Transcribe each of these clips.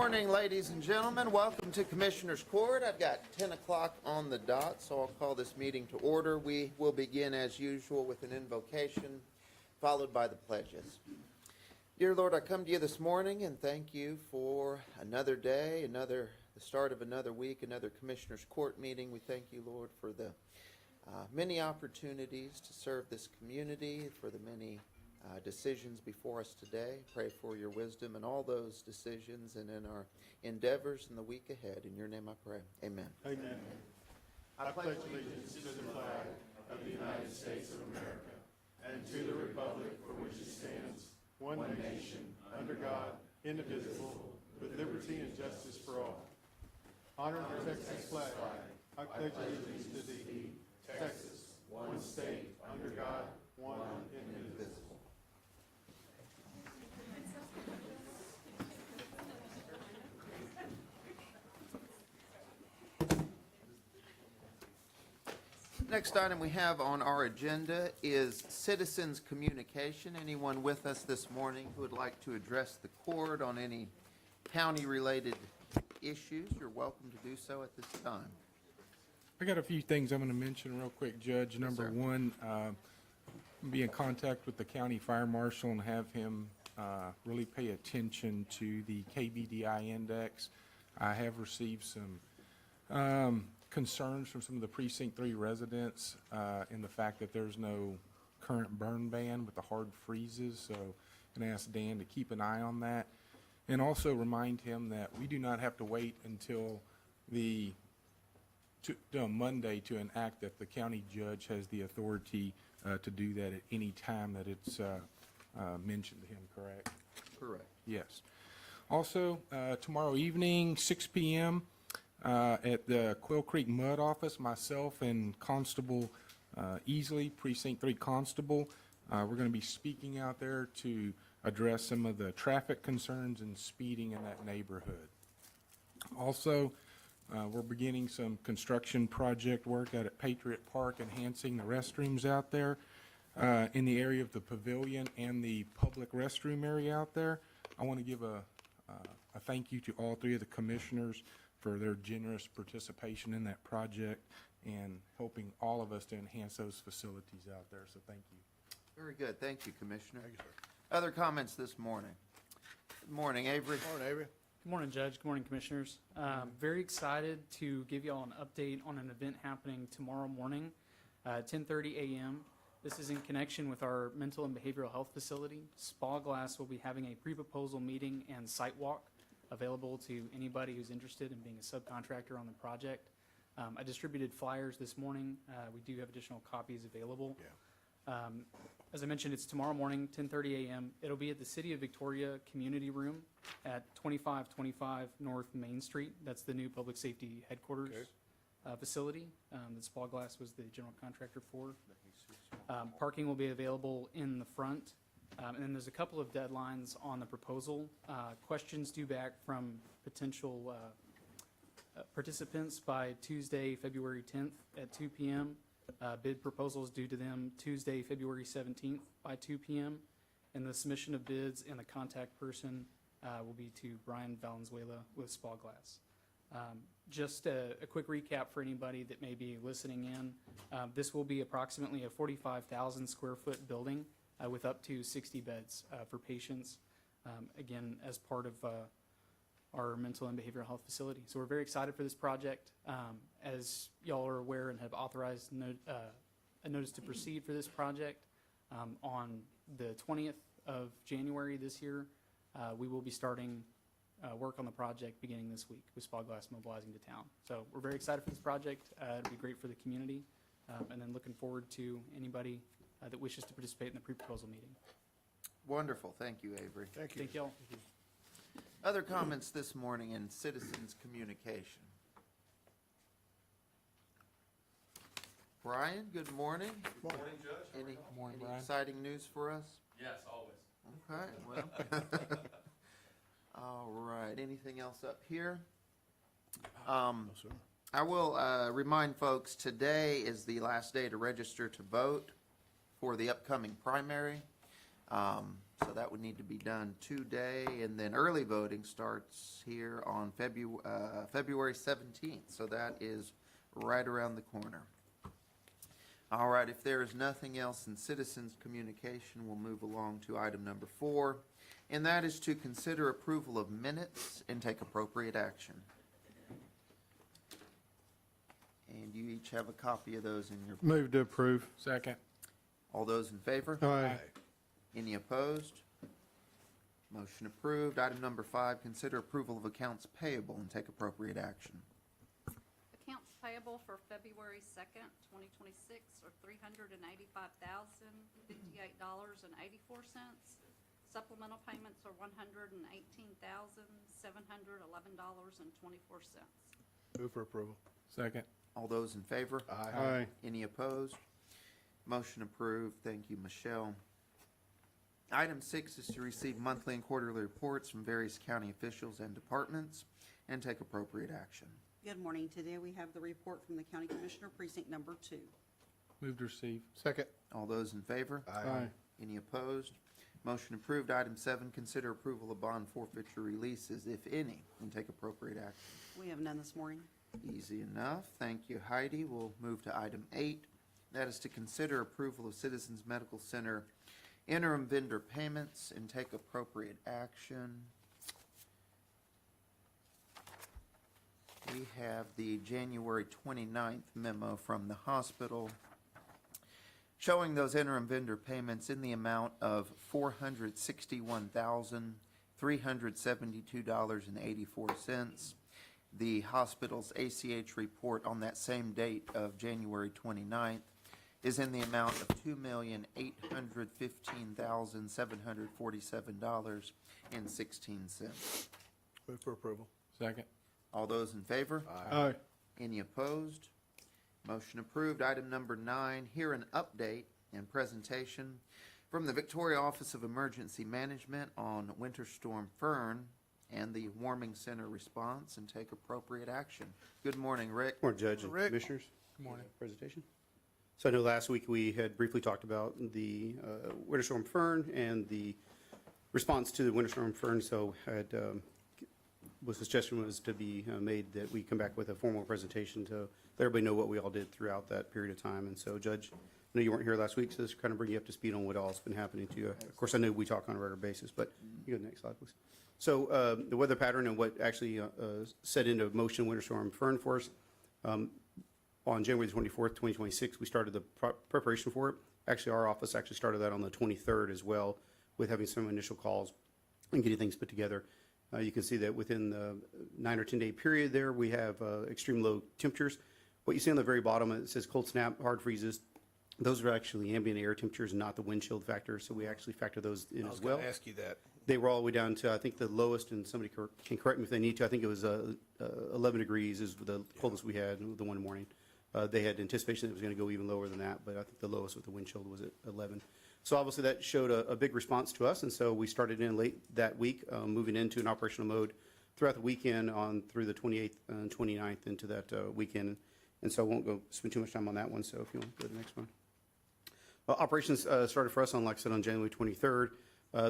morning, ladies and gentlemen. Welcome to Commissioners Court. I've got 10 o'clock on the dot, so I'll call this meeting to order. We will begin, as usual, with an invocation, followed by the pledges. Dear Lord, I come to you this morning and thank you for another day, the start of another week, another Commissioners Court meeting. We thank you, Lord, for the many opportunities to serve this community, for the many decisions before us today. Pray for your wisdom in all those decisions and in our endeavors in the week ahead. In your name I pray. Amen. Amen. I pledge allegiance to the flag of the United States of America and to the republic for which it stands, one nation, under God, indivisible, with liberty and justice for all. Honor the Texas flag. I pledge allegiance to thee, Texas, one state, under God, one and indivisible. Next item we have on our agenda is citizens communication. Anyone with us this morning who would like to address the court on any county-related issues, you're welcome to do so at this time. I got a few things I'm going to mention real quick, Judge. Number one, be in contact with the county fire marshal and have him really pay attention to the KVDI index. I have received some concerns from some of the Precinct 3 residents in the fact that there's no current burn ban with the hard freezes, so I'm going to ask Dan to keep an eye on that. And also remind him that we do not have to wait until Monday to enact that the county judge has the authority to do that at any time that it's mentioned to him, correct? Correct. Yes. Also, tomorrow evening, 6 p.m., at the Quail Creek Mud office, myself and Constable Easley, Precinct 3 Constable, we're going to be speaking out there to address some of the traffic concerns and speeding in that neighborhood. Also, we're beginning some construction project work out at Patriot Park, enhancing the restrooms out there in the area of the pavilion and the public restroom area out there. I want to give a thank you to all three of the commissioners for their generous participation in that project and helping all of us to enhance those facilities out there. So thank you. Very good. Thank you, Commissioner. Thank you, sir. Other comments this morning? Good morning, Avery. Good morning, Avery. Good morning, Judge. Good morning, Commissioners. Very excited to give you all an update on an event happening tomorrow morning, 10:30 a.m. This is in connection with our mental and behavioral health facility. Spa Glass will be having a pre-proposal meeting and site walk available to anybody who's interested in being a subcontractor on the project. I distributed flyers this morning. We do have additional copies available. Yeah. As I mentioned, it's tomorrow morning, 10:30 a.m. It'll be at the City of Victoria Community Room at 2525 North Main Street. That's the new public safety headquarters facility that Spa Glass was the general contractor for. Parking will be available in the front. And then there's a couple of deadlines on the proposal. Questions due back from potential participants by Tuesday, February 10th at 2 p.m. Bid proposals due to them Tuesday, February 17th by 2 p.m. And the submission of bids and the contact person will be to Brian Valenzuela with Spa Glass. Just a quick recap for anybody that may be listening in. This will be approximately a 45,000 square foot building with up to 60 beds for patients, again, as part of our mental and behavioral health facility. So we're very excited for this project. As y'all are aware and have authorized a notice to proceed for this project, on the 20th of January this year, we will be starting work on the project beginning this week with Spa Glass mobilizing to town. So we're very excited for this project. It'll be great for the community, and then looking forward to anybody that wishes to participate in the pre-proposal meeting. Wonderful. Thank you, Avery. Thank you. Thank y'all. Other comments this morning in citizens communication? Brian, good morning. Good Morning, Judge. How are Any, you? Morning, any Brian. exciting news for us? Yes, always. Okay, well. All right, anything else up here? No, sir. I will remind folks, today is the last day to register to vote for the upcoming primary. So that would need to be done today, and then early voting starts here on February 17th. So that is right around the corner. All right, if there is nothing else in citizens' communication, we'll move along to item number 4, and that is to consider approval of minutes and take appropriate action. And you each have a copy of those in your, Move to approve. Second. all those in favor? Aye. Any opposed? Motion approved. Item number 5, consider approval of accounts payable and take appropriate action. Accounts payable for February 2nd, 2026 are $385,058.84. Supplemental payments are $118,711.24. Move for approval. Second. All those in favor? Aye. Any opposed? Motion approved. Thank you, Michelle. Item 6 is to receive monthly and quarterly reports from various county officials and departments and take appropriate action. Good morning. Today we have the report from the County Commissioner Precinct Number 2. Move to receive. Second. All those in favor? Aye. Any opposed? Motion approved. Item 7, consider approval of bond forfeiture releases, if any, and take appropriate action. We have none this morning. Easy enough. Thank you, Heidi. We'll move to item 8. That is to consider approval of Citizens Medical Center interim vendor payments and take appropriate action. We have the January 29th memo from the hospital showing those interim vendor payments in the amount of $461,372.84. The hospital's ACH report on that same date of January 29th is in the amount of $2,815,747.16. Move for approval. Second. All those in favor? Aye. Any opposed? Motion approved. Item number 9, hear an update and presentation from the Victoria Office of Emergency Management on Winter Storm Fern and the Warming Center response and take appropriate action. Good morning, Rick. Morning, Judge and Rick. Commissioners. Good morning. Presentation. So I know last week we had briefly talked about the Winter Storm Fern and the response to the Winter Storm Fern. So I had, the suggestion was to be made that we come back with a formal presentation to let everybody know what we all did throughout that period of time. And so, Judge, I know you weren't here last week, so this kind of bring you up to speed on what all's been happening to you. Of course, I know we talk on a regular basis, but you go to the next slide, please. So the weather pattern and what actually set into motion Winter Storm Fern for us. On January 24th, 2026, we started the preparation for it. Actually, our office actually started that on the 23rd as well, with having some initial calls and getting things put together. You can see that within the 9 or 10 day period there, we have extreme low temperatures. What you see on the very bottom, it says cold snap, hard freezes. Those are actually ambient air temperatures, not the wind chill factor. So we actually factor those in as well. ask you that. They were all the way down to, I think, the lowest, and somebody can correct me if they need to. I think it was 11 degrees is the coldest we had the one morning. They had anticipation that it was going to go even lower than that, but I think the lowest with the wind chill was at 11. So obviously that showed a big response to us, and so we started in late that week, moving into an operational mode throughout the weekend on through the 28th and 29th into that weekend. And so I won't go spend too much time on that one, so if you want to go to the next one. Operations started for us on, like I said, on January 23rd.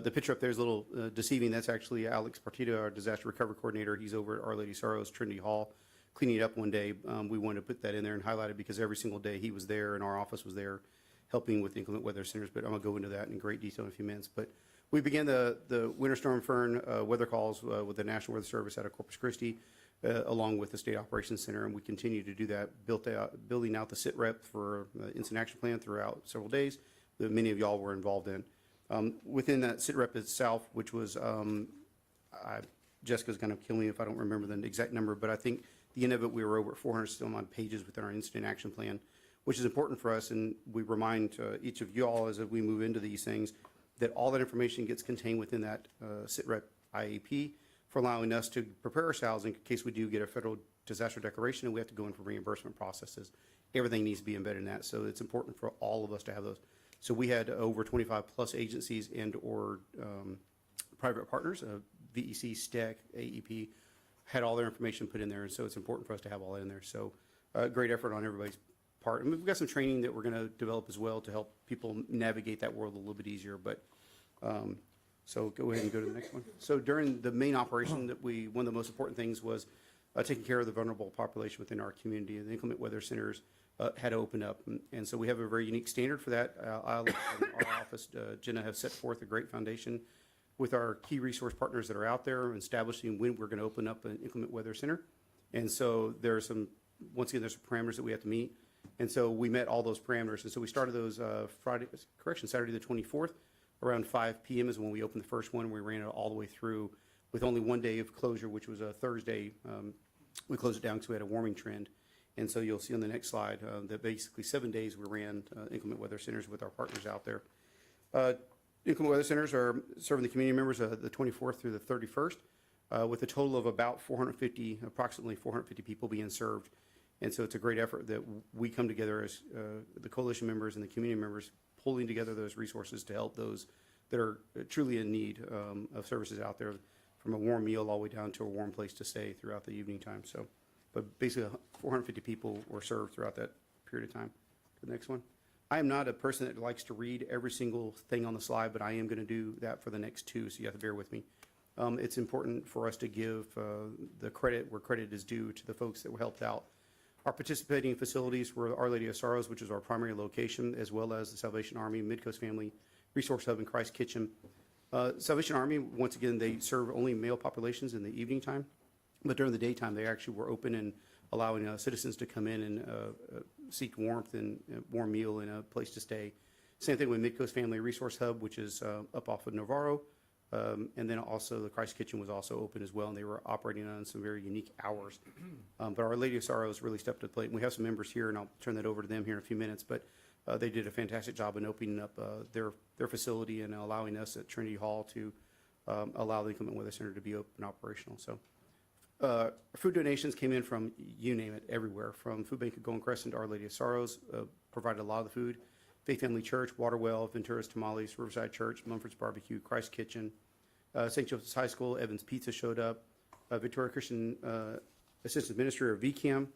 The picture up there is a little deceiving. That's actually Alex Partito, our disaster recovery coordinator. He's over at Our Lady Sorrows Trinity Hall cleaning it up one day. We wanted to put that in there and highlight it because every single day he was there and our office was there helping with inclement weather centers, but I'm going to go into that in great detail in a few minutes. But we began the Winter Storm Fern weather calls with the National Weather Service out of Corpus Christi, along with the State Operations Center, and we continue to do that, building out the sit rep for Instant Action Plan throughout several days that many of y'all were involved in. Within that sit rep itself, which was, Jessica's going to kill me if I don't remember the exact number, but I think the end of it, we were over 400 some odd pages within our Instant Action Plan, which is important for us, and we remind each of y'all as we move into these things that all that information gets contained within that sit rep IAP for allowing us to prepare ourselves in case we do get a federal disaster declaration and we have to go in for reimbursement processes. Everything needs to be embedded in that, so it's important for all of us to have those. So we had over 25 plus agencies and or private partners, VEC, STEC, AEP, had all their information put in there, and so it's important for us to have all that in there. So great effort on everybody's part. And we've got some training that we're going to develop as well to help people navigate that world a little bit easier. But So go ahead and go to the next one. So during the main operation one of the most important things was taking care of the vulnerable population within our community. And the inclement weather centers had to open up. And so we have a very unique standard for that. Our office, Jenna, have set forth a great foundation with our key resource partners that are out there, establishing when we're going to open up an inclement weather center. And so there's some parameters that we have to meet. And so we met all those parameters. And so we started those Saturday the 24th, around 5 p.m. is when we opened the first one. We ran it all the way through with only one day of closure, which was a Thursday. We closed it down because we had a warming trend. And so you'll see on the next slide that basically 7 days we ran inclement weather centers with our partners out there. Inclement weather centers are serving the community members the 24th through the 31st, with a total of about approximately 450 people being served. And so it's a great effort that we come together as the coalition members and the community members, pulling together those resources to help those that are truly in need of services out there, from a warm meal all the way down to a warm place to stay throughout the evening time. So, but basically 450 people were served throughout that period of time. The next one. I am not a person that likes to read every single thing on the slide, but I am going to do that for the next two, so you have to bear with me. It's important for us to give the credit where credit is due to the folks that were helped out. Our participating facilities were Our Lady of Sorrows, which is our primary location, as well as the Salvation Army, Midcoast Family Resource Hub, and Christ Kitchen. Salvation Army, once again, they serve only male populations in the evening time, but during the daytime, they actually were open and allowing citizens to come in and seek warmth and warm meal and a place to stay. Same thing with Midcoast Family Resource Hub, which is up off of Navarro. And then also the Christ Kitchen was also open as well, and they were operating on some very unique hours. But Our Lady of Sorrows really stepped to the plate. And we have some members here, and I'll turn that over to them here in a few minutes. But they did a fantastic job in opening up their facility and allowing us at Trinity Hall to allow the Inclement Weather Center to be open and operational. So food donations came in from, you name it, everywhere, from Food Bank of Golden Crescent to Our Lady of Sorrows, provided a lot of the food. Faith Family Church, Waterwell, Ventura's Tamales, Riverside Church, Mumford's Barbecue, Christ Kitchen, St. Joseph's High School, Evans Pizza showed up, Victoria Christian Assistance Ministry, or VCAM,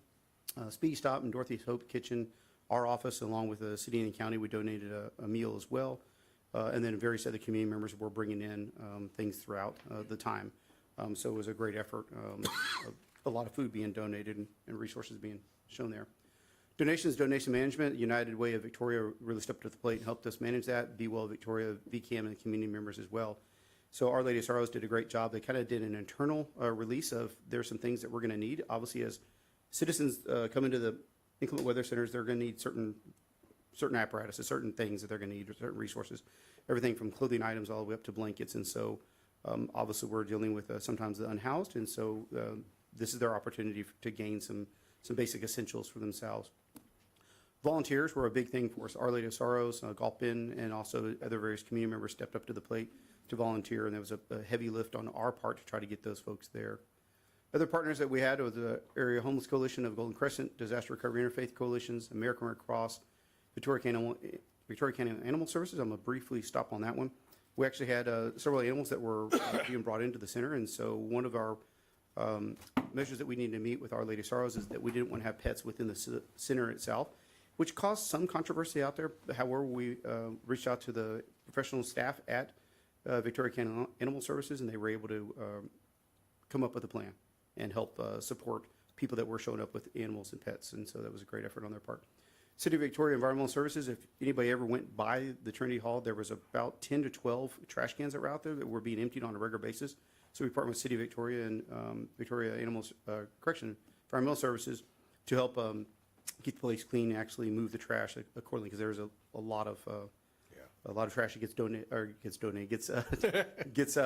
Speedy Stop, and Dorothy's Hope Kitchen. Our office, along with the city and the county, we donated a meal as well. And then various other community members were bringing in things throughout the time. So it was a great effort. A lot of food being donated and resources being shown there. Donations, donation management, United Way of Victoria really stepped to the plate and helped us manage that. Be Well Victoria, VCAM, and the community members as well. So Our Lady of Sorrows did a great job. They kind of did an internal release of there's some things that we're going to need. Obviously, as citizens come into the inclement weather centers, they're going to need certain apparatuses, certain things that they're going to need, certain resources, everything from clothing items all the way up to blankets. And so obviously we're dealing with sometimes the unhoused. And so this is their opportunity to gain some basic essentials for themselves. Volunteers were a big thing for us. Our Lady of Sorrows, Gulpin, and also other various community members stepped up to the plate to volunteer, and there was a heavy lift on our part to try to get those folks there. Other partners that we had was the Area Homeless Coalition of Golden Crescent, Disaster Recovery Interfaith Coalitions, American Red Cross, Victoria County Animal Services. I'm going to briefly stop on that one. We actually had several animals that were being brought into the center, and so one of our measures that we needed to meet with Our Lady of Sorrows is that we didn't want to have pets within the center itself, which caused some controversy out there. However, we reached out to the professional staff at Victoria County Animal Services, and they were able to come up with a plan and help support people that were showing up with animals and pets, and so that was a great effort on their part. City of Victoria Environmental Services, if anybody ever went by the Trinity Hall, there was about 10 to 12 trash cans that were out there that were being emptied on a regular basis. So we partnered with City of Victoria and Victoria Environmental Services to help keep the place clean and actually move the trash accordingly, because there's a lot of trash that gets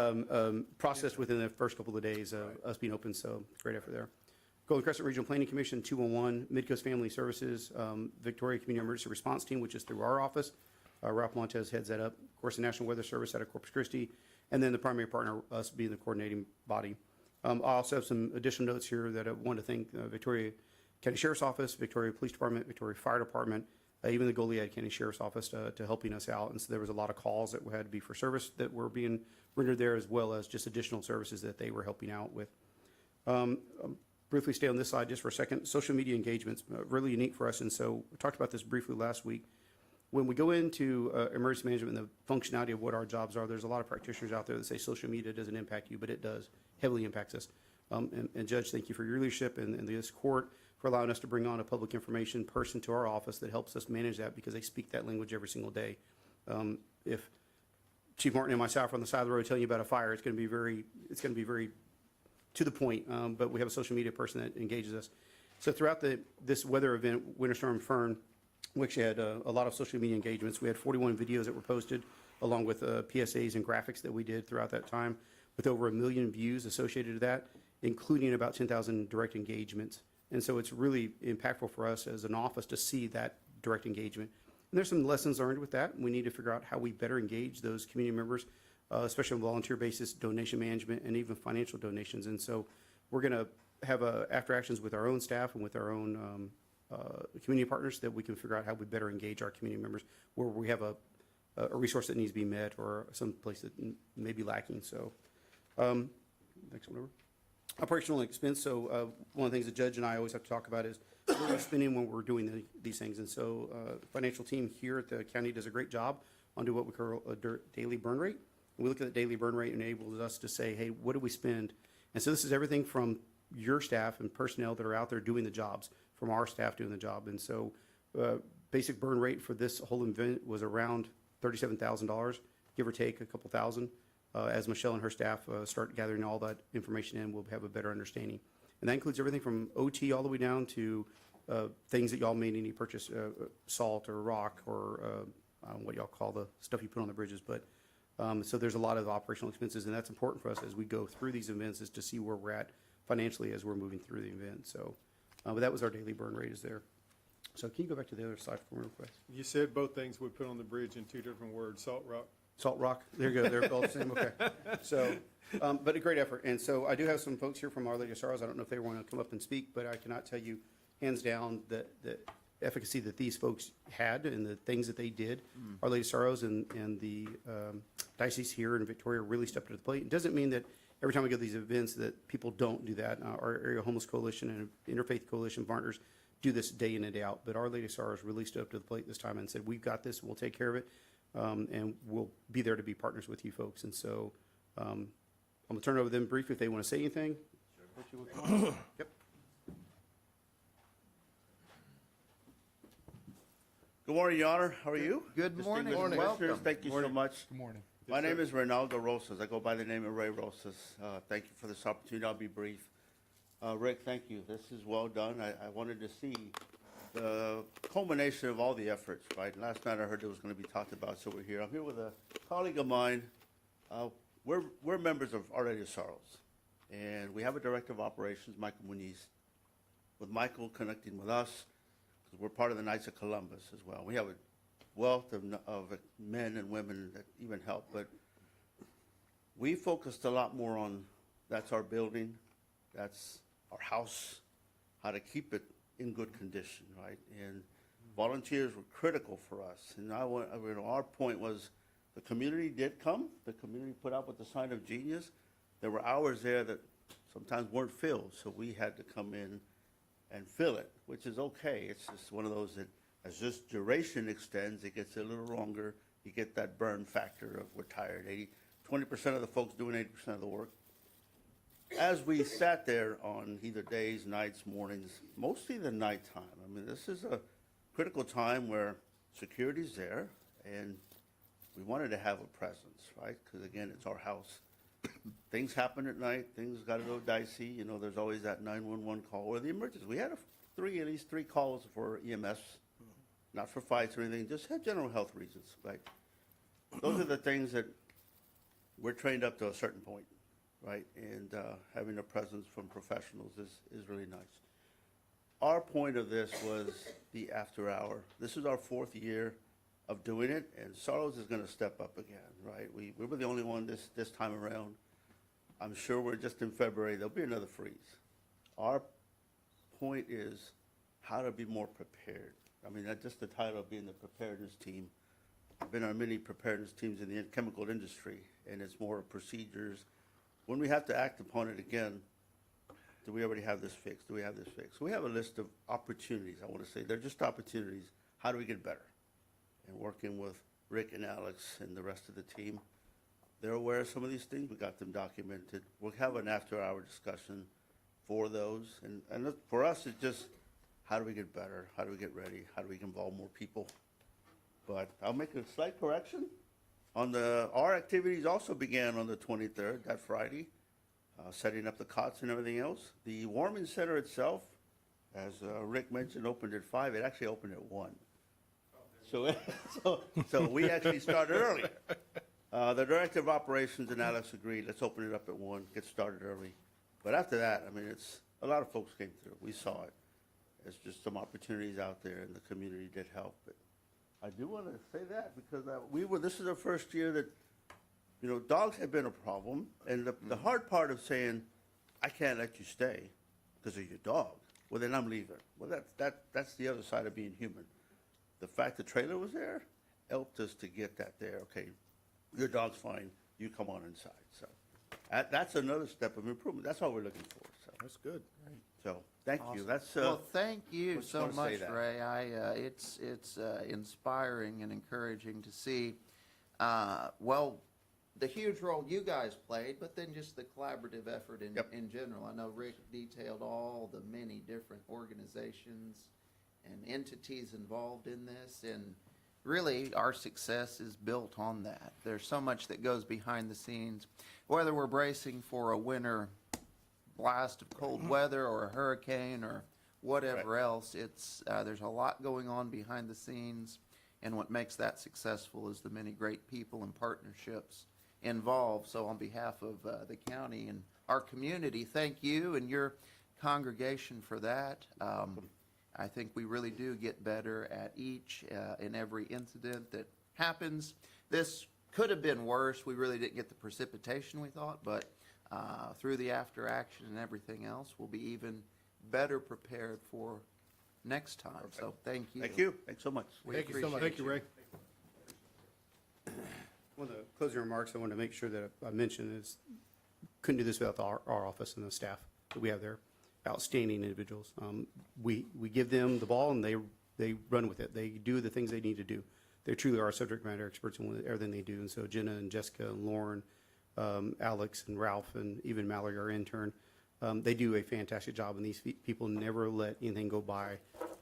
processed within the first couple of days of us being open. So great effort there. Golden Crescent Regional Planning Commission, 211, Midcoast Family Services, Victoria Community Emergency Response Team, which is through our office. Ralph Montez heads that up. Of course, the National Weather Service out of Corpus Christi, and then the primary partner, us being the coordinating body. I also have some additional notes here that I want to thank Victoria County Sheriff's Office, Victoria Police Department, Victoria Fire Department, even the Goliad County Sheriff's Office to helping us out. And so there was a lot of calls that had to be for service that were being rendered there, as well as just additional services that they were helping out with. Briefly stay on this slide just for a second. Social media engagements, really unique for us. And so we talked about this briefly last week. when we go into emergency management and the functionality of what our jobs are, there's a lot of practitioners out there that say social media doesn't impact you, but it does, heavily impacts us. And Judge, thank you for your leadership and this court for allowing us to bring on a public information person to our office that helps us manage that because they speak that language every single day. If Chief Martin and myself are on the side of the road telling you about a fire, it's going to be very to the point, but we have a social media person that engages us. So throughout this weather event, Winter Storm Fern, we actually had a lot of social media engagements. We had 41 videos that were posted, along with PSAs and graphics that we did throughout that time, with over 1 million views associated with that, including about 10,000 direct engagements. And so it's really impactful for us as an office to see that direct engagement. And there's some lessons learned with that. We need to figure out how we better engage those community members, especially on a volunteer basis, donation management, and even financial donations. And so we're going to have after actions with our own staff and with our own community partners that we can figure out how we better engage our community members where we have a resource that needs to be met or some place that may be lacking. So next one over. Operational expense. So one of the things the judge and I always have to talk about is what we're spending when we're doing these things. And so the financial team here at the county does a great job on doing what we call a daily burn rate. And we look at the daily burn rate and enables us to say, hey, what do we spend? And so this is everything from your staff and personnel that are out there doing the jobs, from our staff doing the job. And so basic burn rate for this whole event was around $37,000, give or take a couple thousand. As Michelle and her staff start gathering all that information in, we'll have a better understanding. And that includes everything from OT all the way down to things that y'all may need to purchase, salt or rock or I don't know what y'all call the stuff you put on the bridges. But so there's a lot of operational expenses, and that's important for us as we go through these events, is to see where we're at financially as we're moving through the event. So, but that was our daily burn rate is there. So can you go back to the other slide for me real quick? You said both things we put on the bridge in 2 different words, salt rock. Salt Rock, there you go, they're both the same, okay. So, but a great effort, and so I do have some folks here from Our Lady of Sorrows. I don't know if they want to come up and speak, but I cannot tell you hands down the efficacy that these folks had and the things that they did. Our Lady of Sorrows and the diocese here in Victoria really stepped to the plate. It doesn't mean that every time we go to these events that people don't do that. Our Area Homeless Coalition and Interfaith Coalition partners do this day in and day out, but Our Lady of Sorrows really stepped up to the plate this time and said, we've got this, we'll take care of it. And we'll be there to be partners with you folks. And so I'm going to turn it over to them briefly if they want to say anything. Sure. Yep. Good morning, Your Honor. How are you? Good morning. Distinguished commissioners, Welcome. thank you so much. Good morning. My name is Reynaldo Rosas. I go by the name of Ray Rosas. Thank you for this opportunity. I'll be brief. Rick, thank you. This is well done. I wanted to see the culmination of all the efforts, right? Last night I heard it was going to be talked about, so we're here. I'm here with a colleague of mine. We're members of Our Lady of Sorrows, and we have a director of operations, Michael Muniz, with Michael connecting with us, because we're part of the Knights of Columbus as well. We have a wealth of men and women that even help, but we focused a lot more on that's our building, that's our house, how to keep it in good condition, right? And volunteers were critical for us. And our point was the community did come. The community put up with the sign of genius. There were hours there that sometimes weren't filled, so we had to come in and fill it, which is okay. It's just one of those that as this duration extends, it gets a little longer. You get that burn factor of we're tired. 20% of the folks doing 80% of the work. As we sat there on either days, nights, mornings, mostly the nighttime, I mean, this is a critical time where security's there, and we wanted to have a presence, right? Because again, it's our house. Things happen at night, things got to go dicey. You know, there's always that 911 call or the emergency. We had at least three calls for EMS, not for fights or anything, just had general health reasons, right? Those are the things that we're trained up to a certain point. Right, and having a presence from professionals is really nice. Our point of this was the after hour. This is our 4th year of doing it, and Sorrows is going to step up again, right? We were the only one this time around. I'm sure we're just in February. There'll be another freeze. Our point is how to be more prepared. I mean, that's just the title of being the preparedness team. I've been on many preparedness teams in the chemical industry, and it's more procedures. When we have to act upon it again, do we already have this fixed? Do we have this fixed? So we have a list of opportunities, I want to say. They're just opportunities. How do we get better? and working with Rick and Alex and the rest of the team, they're aware of some of these things. We got them documented. We'll have an after-hour discussion for those. And look, for us, it's just, how do we get better? How do we get ready? How do we involve more people? But I'll make a slight correction. Our activities also began on the 23rd, that Friday, setting up the cots and everything else. The warming center itself, as Rick mentioned, opened at 5. It actually opened at 1. So we actually started early. The director of operations and Alex agreed, let's open it up at 1, get started early. But after that, I mean, a lot of folks came through. We saw it. There's just some opportunities out there, and the community did help. But I do want to say that because this is our first year that, dogs have been a problem. And the hard part of saying, I can't let you stay because of your dog, well, then I'm leaving. Well, that's the other side of being human. The fact the trailer was there helped us to get that there. Okay, your dog's fine. You come on inside. So that's another step of improvement. That's all we're looking for. So That's good. So thank you. That's Well, thank you just so wanna say much, that. Ray. It's inspiring and encouraging to see, the huge role you guys played, but then just the collaborative effort Yep. in general. I know Rick detailed all the many different organizations and entities involved in this, and really our success is built on that. There's so much that goes behind the scenes, whether we're bracing for a winter blast of cold weather or a hurricane or whatever else. There's a lot going on behind the scenes, and what makes that successful is the many great people and partnerships involved. So on behalf of the county and our community, thank you and your congregation for that. I think we really do get better at each and every incident that happens. This could have been worse. We really didn't get the precipitation we thought, but through the after action and everything else, we'll be even better prepared for next time. So thank you. Thank you. Thanks so much. We Thank you so much. appreciate Thank you, Ray. One of the closing remarks I want to make sure that I mention is, couldn't do this without our office and the staff that we have there. Outstanding individuals. We give them the ball and they run with it. They do the things they need to do. They truly are subject matter experts in everything they do. And so Jenna and Jessica and Lauren, Alex and Ralph and even Mallory, our intern, they do a fantastic job, and these people never let anything go by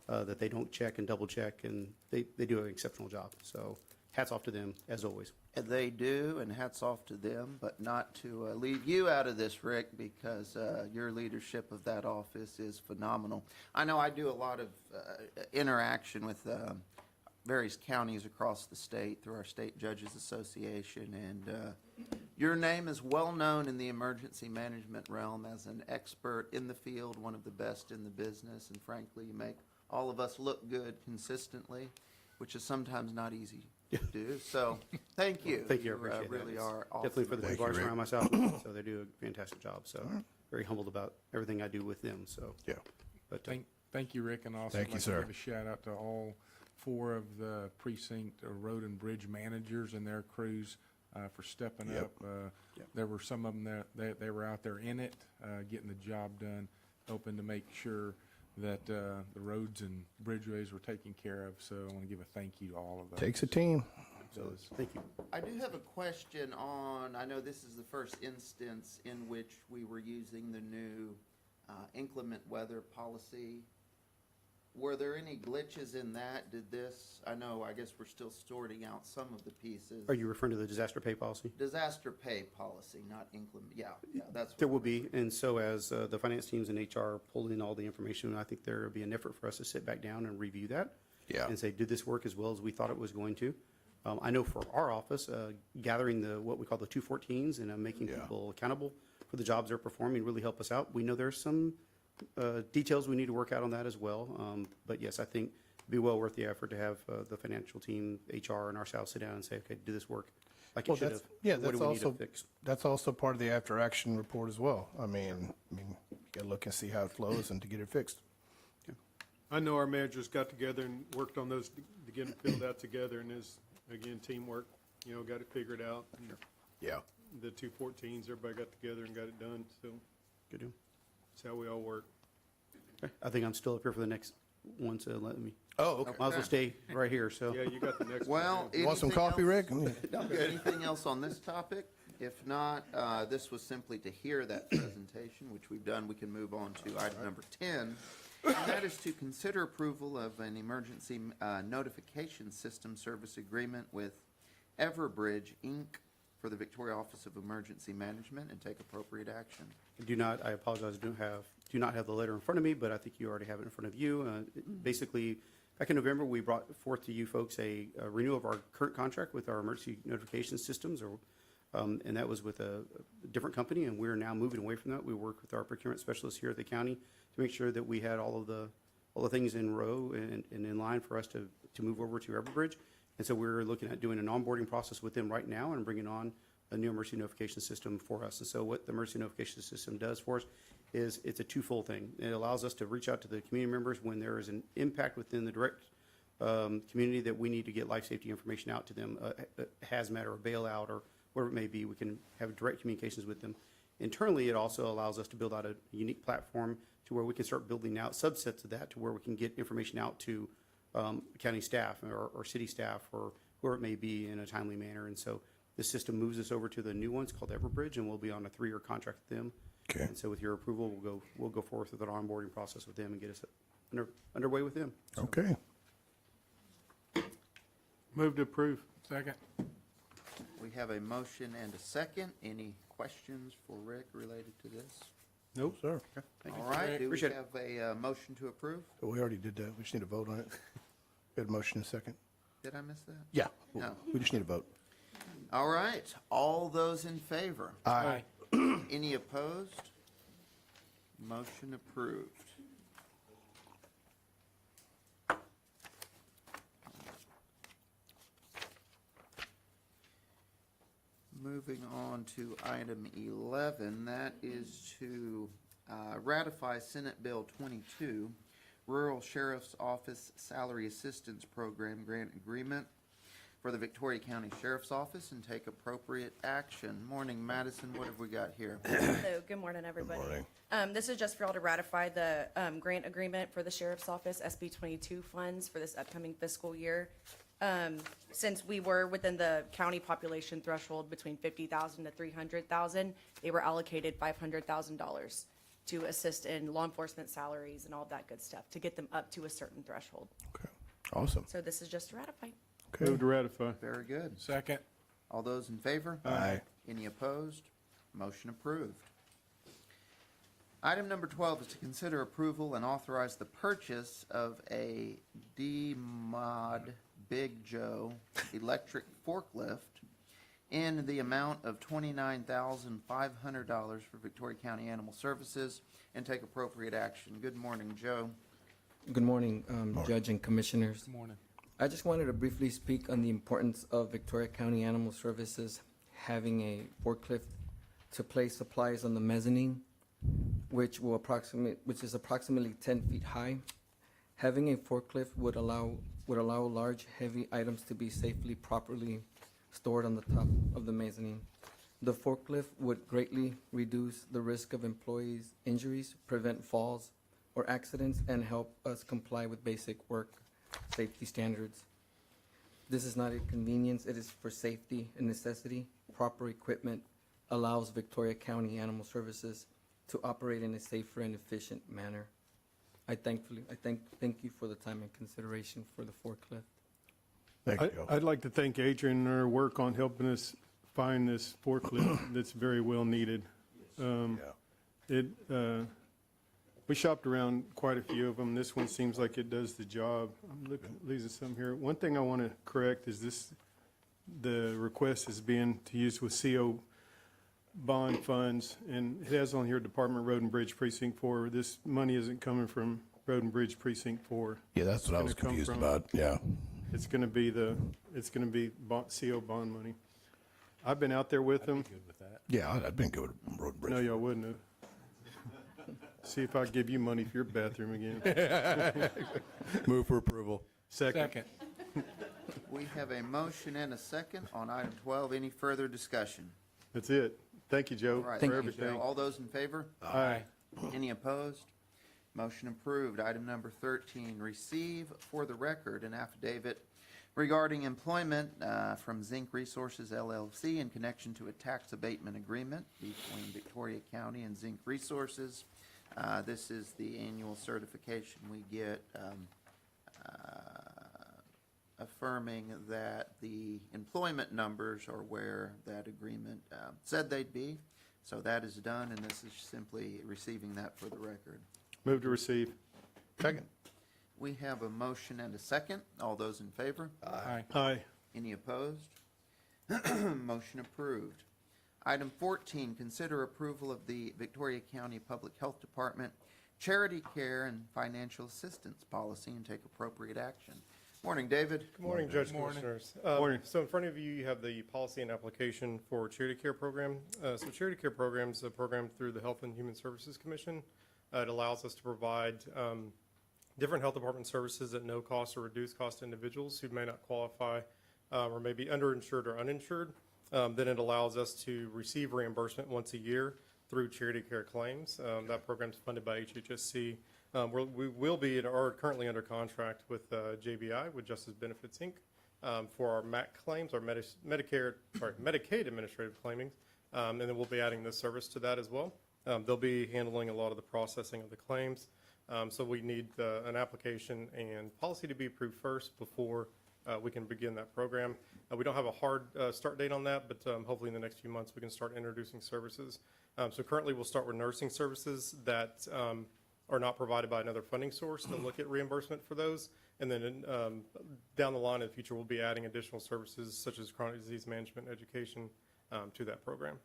that they don't check and double check, and they do an exceptional job. So hats off to them, as always. They do, and hats off to them, but not to leave you out of this, Rick, because your leadership of that office is phenomenal. I know I do a lot of interaction with various counties across the state through our State Judges Association, and your name is well known in the emergency management realm as an expert in the field, one of the best in the business, and frankly, you make all of us look good consistently, which is sometimes not easy to do. So, thank you. Thank you, I You, appreciate that. really It's are awesome. Definitely for the Thank people I you, Rick. surround myself with, so they do a fantastic job. So very humbled about everything I do with them, so. Yeah. But Thank you, Rick, and also Thank you, like to sir. give a shout out to all 4 of the precinct road and bridge managers and their crews for stepping Yep. up. There were some of them that they were out there in it, getting the job done, helping to make sure that the roads and bridgeways were taken care of. So I want to give a thank you to all of those. Takes a team. thank you. I do have a question on, I know this is the first instance in which we were using the new inclement weather policy. Were there any glitches in that? I guess we're still sorting out some of the pieces. Are you referring to the disaster pay policy? Disaster pay policy, not inclement, yeah, that's. There what- will be, and so as the finance teams and HR pull in all the information, I think there will be an effort for us to sit back down and review that. Yeah. And say, did this work as well as we thought it was going to? I know for our office, gathering what we call the 214s and making Yeah. people accountable for the jobs they're performing really help us out. We know there's some details we need to work out on that as well. But yes, I think it'd be well worth the effort to have the financial team, HR, and ourselves sit down and say, okay, did this work like it Well, should that's, have? yeah, What do that's we need to also, fix? that's also part of the after-action report as well. I mean, you gotta look and see how it flows and to get it fixed. I know our managers got together and worked on those to get them filled out together, and there's, again, teamwork, got it figured out. And Yeah. the 214s, everybody got together and got it done, so Good deal. that's how we all work. Okay. I think I'm still up here for the next wants to let me, Oh, okay. might as well stay right here, so. Yeah, you got the next one. Well, You want some anything coffee, else? Rick? Anything else on this topic? If not, this was simply to hear that presentation, which we've done. We can move on to item number 10. And that is to consider approval of an emergency notification system service agreement with Everbridge, Inc. for the Victoria Office of Emergency Management and take appropriate action. I apologize, do not have the letter in front of me, but I think you already have it in front of you. Basically, back in November, we brought forth to you folks a renewal of our current contract with our emergency notification systems, and that was with a different company, and we're now moving away from that. We work with our procurement specialists here at the county to make sure that we had all the things in row and in line for us to move over to Everbridge. And so we're looking at doing an onboarding process with them right now and bringing on a new emergency notification system for us. And so what the emergency notification system does for us is it's a twofold thing. It allows us to reach out to the community members when there is an impact within the direct community that we need to get life safety information out to them, hazmat or a bailout or whatever it may be. We can have direct communications with them. Internally, it also allows us to build out a unique platform to where we can start building out subsets of that to where we can get information out to county staff or city staff or whoever it may be in a timely manner. And so the system moves us over to the new one. It's called Everbridge, and we'll be on a 3-year contract with them. Okay. And so with your approval, we'll go forth with an onboarding process with them and get us underway with them. Okay. Move to approve. Second. We have a motion and a second. Any questions for Rick related to this? Nope. Sir. All right, do we Appreciate it. have a motion to approve? We already did that. We just need to vote on it. We had a motion in a second. Did I miss that? Yeah. No. We just need a vote. All right, all those in favor? Aye. Any opposed? Motion approved. Moving on to item 11, that is to ratify Senate Bill 22, Rural Sheriff's Office Salary Assistance Program Grant Agreement for the Victoria County Sheriff's Office and take appropriate action. Morning, Madison, what have we got here? Hello, good morning, everybody. morning. This is just for y'all to ratify the grant agreement for the Sheriff's Office SB 22 funds for this upcoming fiscal year. Since we were within the county population threshold between 50,000 to 300,000, they were allocated $500,000 to assist in law enforcement salaries and all that good stuff, to get them up to a certain threshold. Okay. Awesome. So this is just to ratify. Okay. Move to ratify. Very good. Second. All those in favor? Aye. Any opposed? Motion approved. Item number 12 is to consider approval and authorize the purchase of a D-Mod Big Joe electric forklift in the amount of $29,500 for Victoria County Animal Services and take appropriate action. Good morning, Joe. Good morning, Judge and Commissioners. Good morning. I just wanted to briefly speak on the importance of Victoria County Animal Services having a forklift to place supplies on the mezzanine, which is approximately 10 feet high. Having a forklift would allow large, heavy items to be safely, properly stored on the top of the mezzanine. The forklift would greatly reduce the risk of employees' injuries, prevent falls or accidents, and help us comply with basic work safety standards. This is not a convenience, it is for safety and necessity. Proper equipment allows Victoria County Animal Services to operate in a safer and efficient manner. I thank you for the time and consideration for the forklift. Thank you. I'd like to thank Adrian and her work on helping us find this forklift that's very well needed. We shopped around quite a few of them. This one seems like it does the job. I'm looking at Lisa some here. One thing I want to correct is the request is being to use with CO bond funds, and it has on here Department of Road and Bridge Precinct 4. This money isn't coming from Road and Bridge Precinct 4. Yeah, that's what I was It's gonna come confused from- about. Yeah. It's going to be CO bond money. I've been out there with them. Yeah, I'd been good with Road and Bridge. No, y'all wouldn't have. See if I give you money for your bathroom again. Move for approval. Second. We have a motion and a second on item 12. Any further discussion? That's it. Thank you, Joe, All right, for thank you, everything. Joe. All those in favor? Aye. Any opposed? Motion approved. Item number 13, receive for the record an affidavit regarding employment from Zinc Resources LLC in connection to a tax abatement agreement between Victoria County and Zinc Resources. This is the annual certification we get affirming that the employment numbers are where that agreement said they'd be. So that is done, and this is simply receiving that for the record. Move to receive. Second. We have a motion and a second. All those in favor? Aye. Aye. Any opposed? Motion approved. Item 14, consider approval of the Victoria County Public Health Department Charity Care and Financial Assistance Policy and take appropriate action. Morning, David. Good morning, Judge Morning. Commissioners. Morning. So in front of you, you have the policy and application for Charity Care Program. So Charity Care Program is a program through the Health and Human Services Commission. It allows us to provide different health department services at no cost or reduced cost to individuals who may not qualify or may be underinsured or uninsured. Then it allows us to receive reimbursement once a year through Charity Care claims. That program is funded by HHSC. We will be and are currently under contract with JBI, with Justice Benefits, Inc., for our MAC claims, our Medicaid administrative claiming, and then we'll be adding this service to that as well. They'll be handling a lot of the processing of the claims. So we need an application and policy to be approved first before we can begin that program. We don't have a hard start date on that, but hopefully in the next few months we can start introducing services. So currently we'll start with nursing services that are not provided by another funding source to look at reimbursement for those. And then down the line in the future, we'll be adding additional services such as chronic disease management and education to that program.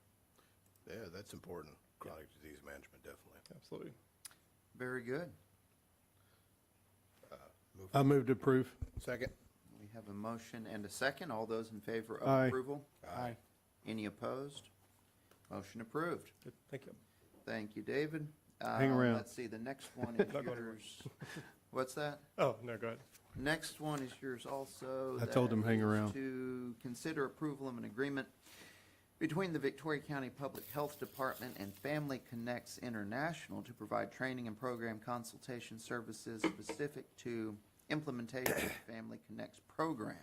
Yeah, that's important. Chronic disease management, definitely. Absolutely. Very good. I move to approve. Second. We have a motion and a second. All those in favor of Aye. approval? Aye. Any opposed? Motion approved. Good. Thank you. Thank you, David. Hang around. Let's see, the next one is Not going yours. What's that? Oh, no, go ahead. Next one is yours also. I told him That hang is around. To consider approval of an agreement between the Victoria County Public Health Department and Family Connects International to provide training and program consultation services specific to implementation of the Family Connects program.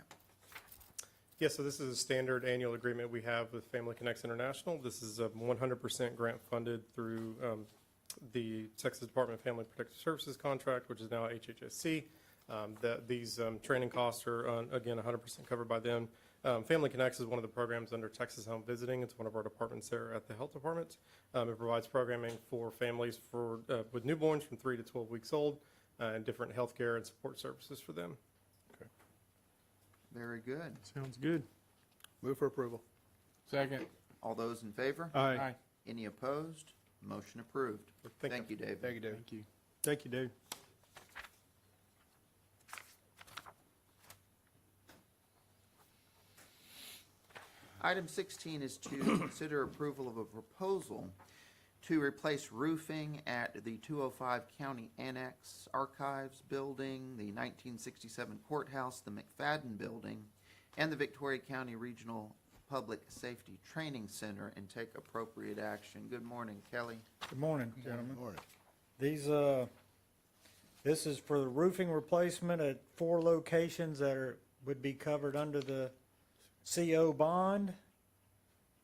Yes, so this is a standard annual agreement we have with Family Connects International. This is 100% grant funded through the Texas Department of Family Protective Services contract, which is now HHSC. These training costs are, again, 100% covered by them. Family Connects is one of the programs under Texas Home Visiting. It's one of our departments there at the health department. It provides programming for families with newborns from 3 to 12 weeks old and different health care and support services for them. Very good. Sounds good. Move for approval. Second. All those in favor? Aye. Any opposed? Motion approved. Thank Thank you, David. Thank you, Dave. Thank you. Thank you, Dave. Item 16 is to consider approval of a proposal to replace roofing at the 205 County Annex Archives Building, the 1967 Courthouse, the McFadden Building, and the Victoria County Regional Public Safety Training Center and take appropriate action. Good morning, Kelly. Good morning, gentlemen. Morning. This is for the roofing replacement at 4 locations that would be covered under the CO bond.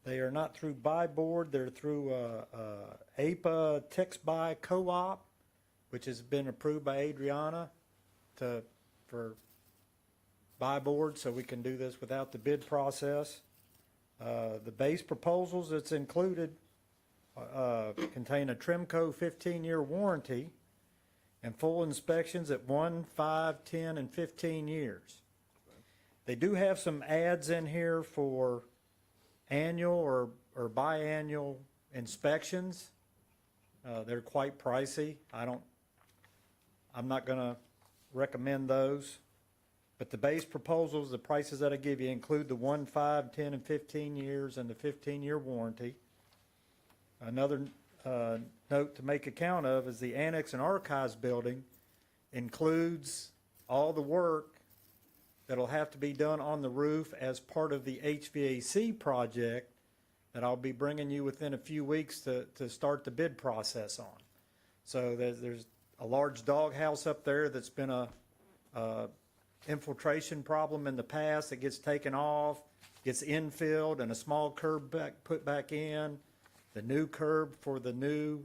They are not through buy board, they're through APA Tex Buy Co-op, which has been approved by Adriana for buy board, so we can do this without the bid process. The base proposals that's included contain a Trimco 15-year warranty and full inspections at 1, 5, 10, and 15 years. They do have some ads in here for annual or biannual inspections. They're quite pricey. I'm not going to recommend those. But the base proposals, the prices that I give you include the 1, 5, 10, and 15 years and the 15-year warranty. Another note to make account of is the Annex and Archives building includes all the work that'll have to be done on the roof as part of the HVAC project that I'll be bringing you within a few weeks to start the bid process on. So there's a large doghouse up there that's been a infiltration problem in the past. It gets taken off, gets infilled, and a small curb put back in. The new curb for the new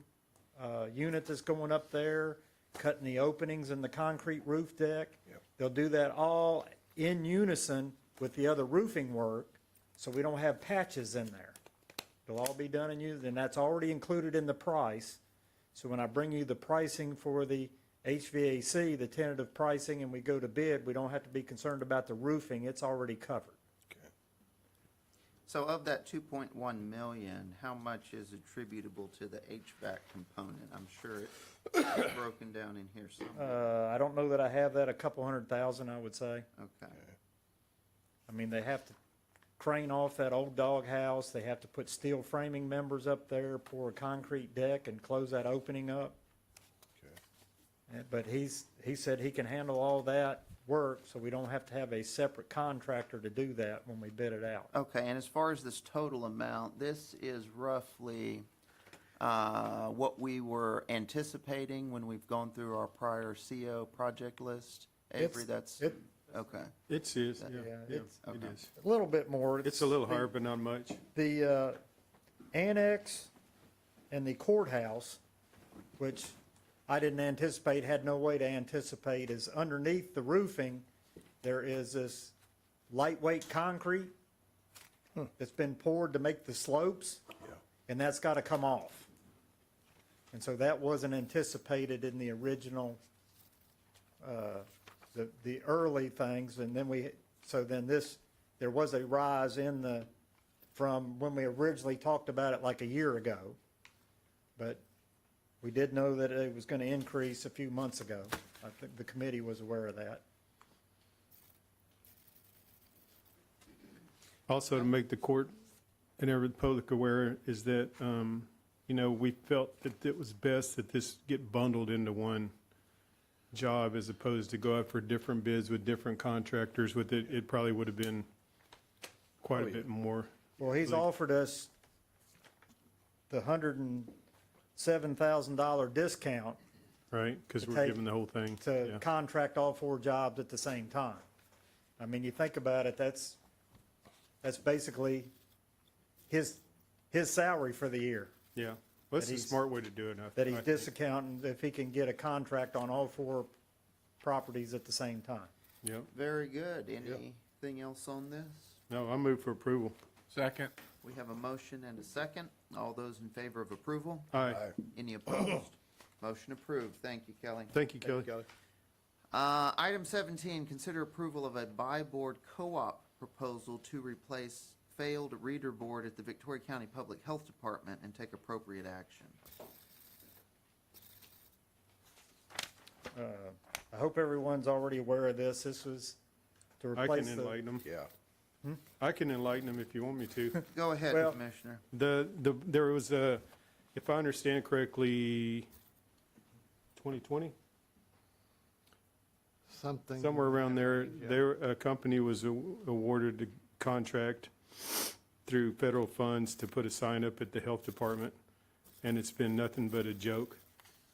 unit that's going up there, cutting the openings in the concrete roof deck. They'll do that all in unison with the other roofing work, so we don't have patches in there. It'll all be done in unison, and that's already included in the price. So when I bring you the pricing for the HVAC, the tentative pricing, and we go to bid, we don't have to be concerned about the roofing. It's already covered. So of that 2.1 million, how much is attributable to the HVAC component? I'm sure it's broken down in here somewhere. I don't know that I have that, a couple $100,000, I would say. Okay. I mean, they have to crane off that old doghouse, they have to put steel framing members up there, pour a concrete deck, and close that opening up. But he said he can handle all that work, so we don't have to have a separate contractor to do that when we bid it out. Okay, and as far as this total amount, this is roughly what we were anticipating when we've gone through our prior CO project list? Avery, that's, okay. It is, Yeah, yeah, it's it is. a little bit more. It's a little higher, but not much. The annex and the courthouse, which I didn't anticipate, had no way to anticipate, is underneath the roofing, there is this lightweight concrete that's been poured to make the slopes, and that's got to come off. And so that wasn't anticipated in the original, the early things, and then there was a rise from when we originally talked about it like a year ago, but we did know that it was going to increase a few months ago. I think the committee was aware of that. Also, to make the court and every public aware is that, we felt that it was best that this get bundled into one job as opposed to go out for different bids with different contractors. With it probably would have been quite a bit more. Well, he's offered us the $107,000 discount Right, because to we're take- giving the whole thing. to yeah. contract all 4 jobs at the same time. I mean, you think about it, that's basically his salary for the year Yeah, well, that's that a he's- smart way to do it. that he's I think. discounting if he can get a contract on all 4 properties at the same time. Yep. Very good. Anything else on this? No, I move for approval. Second. We have a motion and a second. All those in favor of approval? Aye. Any opposed? Motion approved. Thank you, Kelly. Thank you, Kelly. Item 17, consider approval of a buy-board co-op proposal to replace failed reader board at the Victoria County Public Health Department and take appropriate action. I hope everyone's already aware of this. This was to I replace can the... enlighten them. Yeah. I can enlighten them if you want me to. Go ahead, Well- Commissioner. There was a, if I understand correctly, 2020? Somewhere around there, a company was awarded a contract through federal funds to put a sign up at the health department, and it's been nothing but a joke.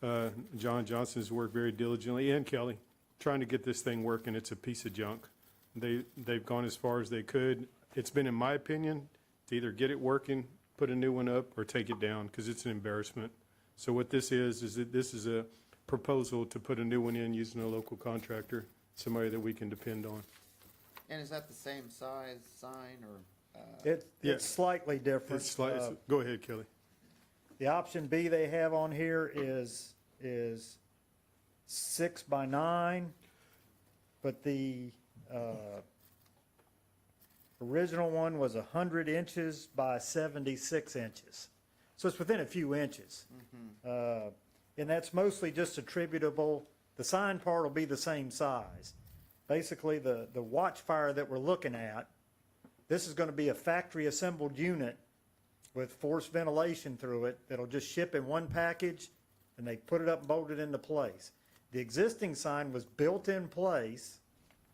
John Johnson's worked very diligently, and Kelly, trying to get this thing working. It's a piece of junk. They've gone as far as they could. It's been, in my opinion, to either get it working, put a new one up, or take it down, because it's an embarrassment. So what this is that this is a proposal to put a new one in using a local contractor, somebody that we can depend on. And is that the same size sign or? Yeah. It's slightly different. It's like, go ahead, Kelly. The option B they have on here is 6 by 9, but the original one was 100 inches by 76 inches. So it's within a few inches. And that's mostly just attributable, the sign part will be the same size. Basically, the watchfire that we're looking at, this is going to be a factory assembled unit with forced ventilation through it that'll just ship in one package, and they put it up and bolt it into place. The existing sign was built in place,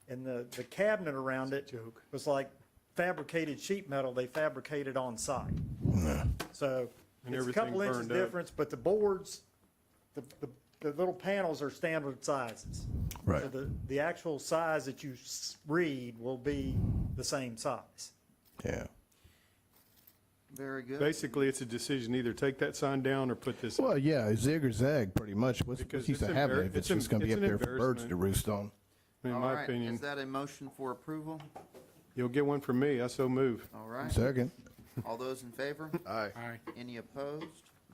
and the cabinet around it was like fabricated sheet metal they fabricated on site. So And it's a everything couple inches burned up. difference, but the boards, the the little panels are standard sizes. Right. So the actual size that you read will be the same size. Yeah. Very good. Basically, it's a decision, either take that sign down or put this. Well, yeah, zig or zag, pretty much. What's Because use it's of having it if it's it's just going to be it's up an there for birds to embarrassment. roost on? In All my right, opinion. is that a motion for approval? You'll get one from me, I so move. All right. Second. All those in favor? Aye. Aye. Any opposed?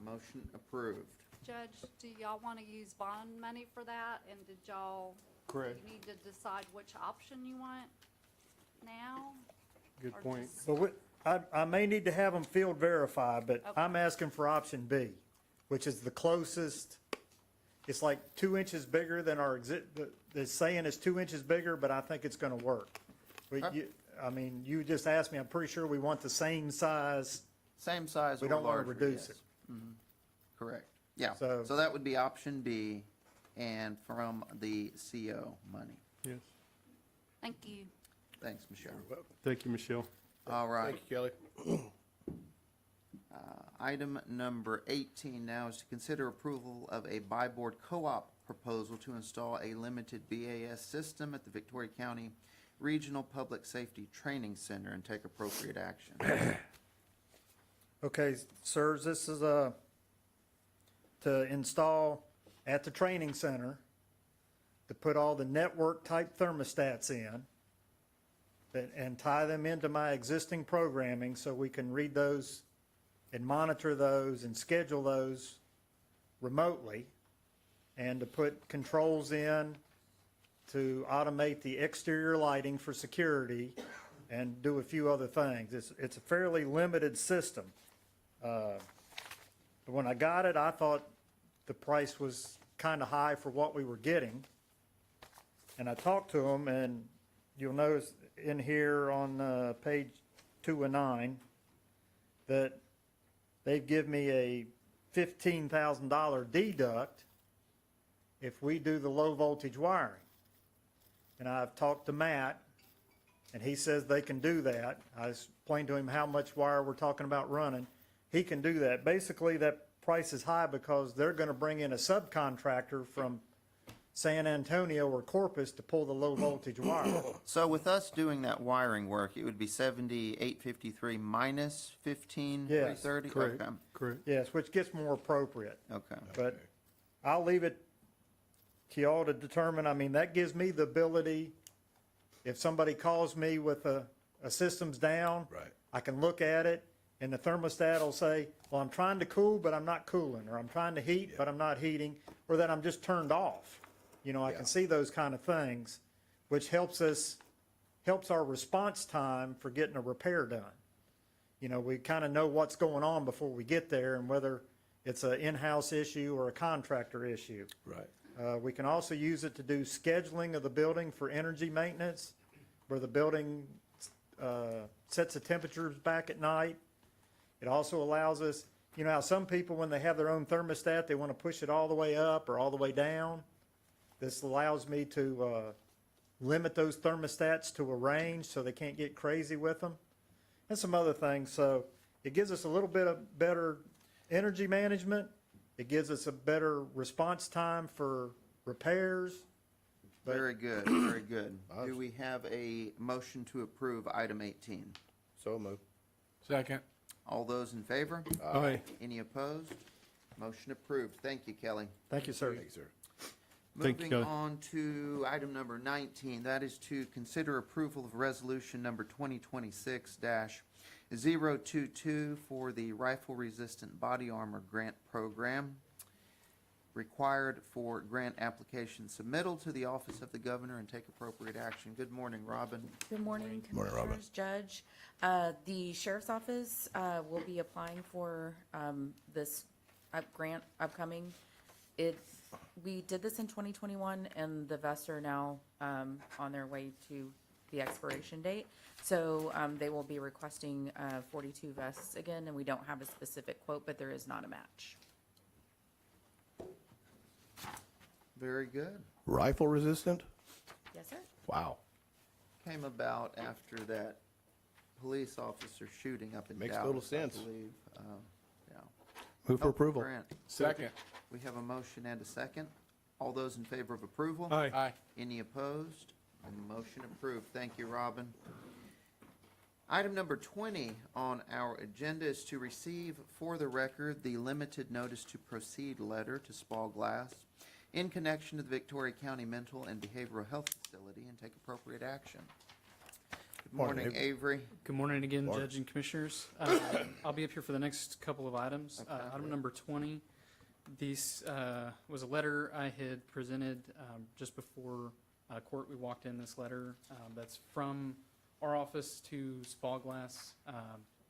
Motion approved. Judge, do y'all want to use bond money for that? And did y'all, Correct. you need to decide which option you want now? Good Or point. just- But I may need to have them field verified, but I'm asking for option B, which is the closest. It's like 2 inches bigger than our the saying is 2 inches bigger, but I think it's gonna work. I mean, you just asked me, I'm pretty sure we want the same size. Same size We or don't wanna larger, reduce yes. it. Correct. Yeah, So- so that would be option B and from the CO money. Yes. Thank you. Thanks, Michelle. Thank you, Michelle. All right. Thank you, Kelly. Item number 18 now is to consider approval of a buy-board co-op proposal to install a limited BAS system at the Victoria County Regional Public Safety Training Center and take appropriate action. Okay, sirs, this is to install at the training center, to put all the network-type thermostats in, and tie them into my existing programming so we can read those and monitor those and schedule those remotely, and to put controls in to automate the exterior lighting for security and do a few other things. It's a fairly limited system. But when I got it, I thought the price was kind of high for what we were getting. And I talked to them, and you'll notice in here on page 2 and 9 that they've given me a $15,000 deduct if we do the low voltage wiring. And I've talked to Matt, and he says they can do that. I explained to him how much wire we're talking about running. He can do that. Basically, that price is high because they're going to bring in a subcontractor from San Antonio or Corpus to pull the low voltage wire. So with us doing that wiring work, it would be 7853 minus 15330? Correct. Okay. Correct. Yes, which gets more appropriate. Okay. But I'll leave it to y'all to determine. I mean, that gives me the ability, if somebody calls me with a system's down, Right. I can look at it, and the thermostat will say, well, I'm trying to cool, but I'm not cooling, or I'm trying to heat, but I'm not heating, or that I'm just turned off. You know, I can see those kind of things, which helps our response time for getting a repair done. You know, we kind of know what's going on before we get there, and whether it's an in-house issue or a contractor issue. Right. We can also use it to do scheduling of the building for energy maintenance, where the building sets the temperatures back at night. It also allows us, you know how some people, when they have their own thermostat, they want to push it all the way up or all the way down? This allows me to limit those thermostats to a range so they can't get crazy with them, and some other things. So it gives us a little bit of better energy management. It gives us a better response time for repairs. But Very good, very good. Do we have a motion to approve item 18? So moved. Second. All those in favor? Aye. Any opposed? Motion approved. Thank you, Kelly. Thank you, sir. Thank you, sir. Thank you, Moving Kelly. on to item number 19, that is to consider approval of resolution number 2026-022 for the rifle-resistant body armor grant program, required for grant application submittal to the Office of the Governor and take appropriate action. Good morning, Robin. Good morning, Morning, Robin. Commissioners, Judge. The Sheriff's Office will be applying for this grant upcoming. We did this in 2021, and the vests are now on their way to the expiration date. So they will be requesting 42 vests again, and we don't have a specific quote, but there is not a match. Very good. Rifle resistant? Yes, sir. Wow. Came about after that police officer shooting up in Makes Dallas, total I sense. believe. Yeah. Move for Helpful approval. grant. Second. We have a motion and a second. All those in favor of approval? Aye. Any opposed? And the motion approved. Thank you, Robin. Item number 20 on our agenda is to receive for the record the limited notice to proceed letter to Spall Glass in connection to the Victoria County Mental and Behavioral Health Facility and take appropriate action. Good Morning, morning, Avery. Good morning again, Morning. Judge and Commissioners. I'll be up here for the next couple of items. Item number 20, this was a letter I had presented just before court. We walked in this letter that's from our office to Spall Glass,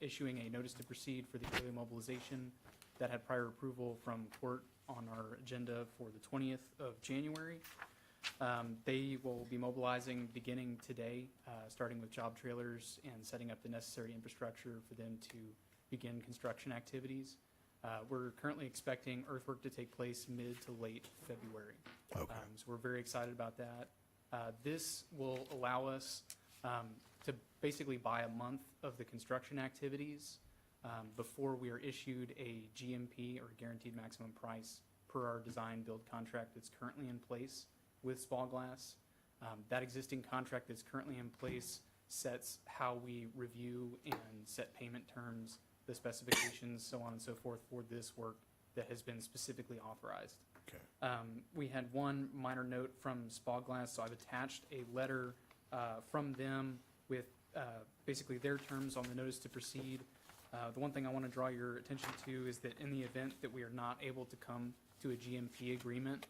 issuing a notice to proceed for the early mobilization that had prior approval from court on our agenda for the 20th of January. They will be mobilizing beginning today, starting with job trailers and setting up the necessary infrastructure for them to begin construction activities. We're currently expecting earthwork to take place mid to late February. Okay. So we're very excited about that. This will allow us to basically buy a month of the construction activities before we are issued a GMP, or guaranteed maximum price, per our design build contract that's currently in place with Spall Glass. That existing contract that's currently in place sets how we review and set payment terms, the specifications, so on and so forth for this work that has been specifically authorized. Okay. We had one minor note from Spall Glass, so I've attached a letter from them with basically their terms on the notice to proceed. The one thing I want to draw your attention to is that in the event that we are not able to come to a GMP agreement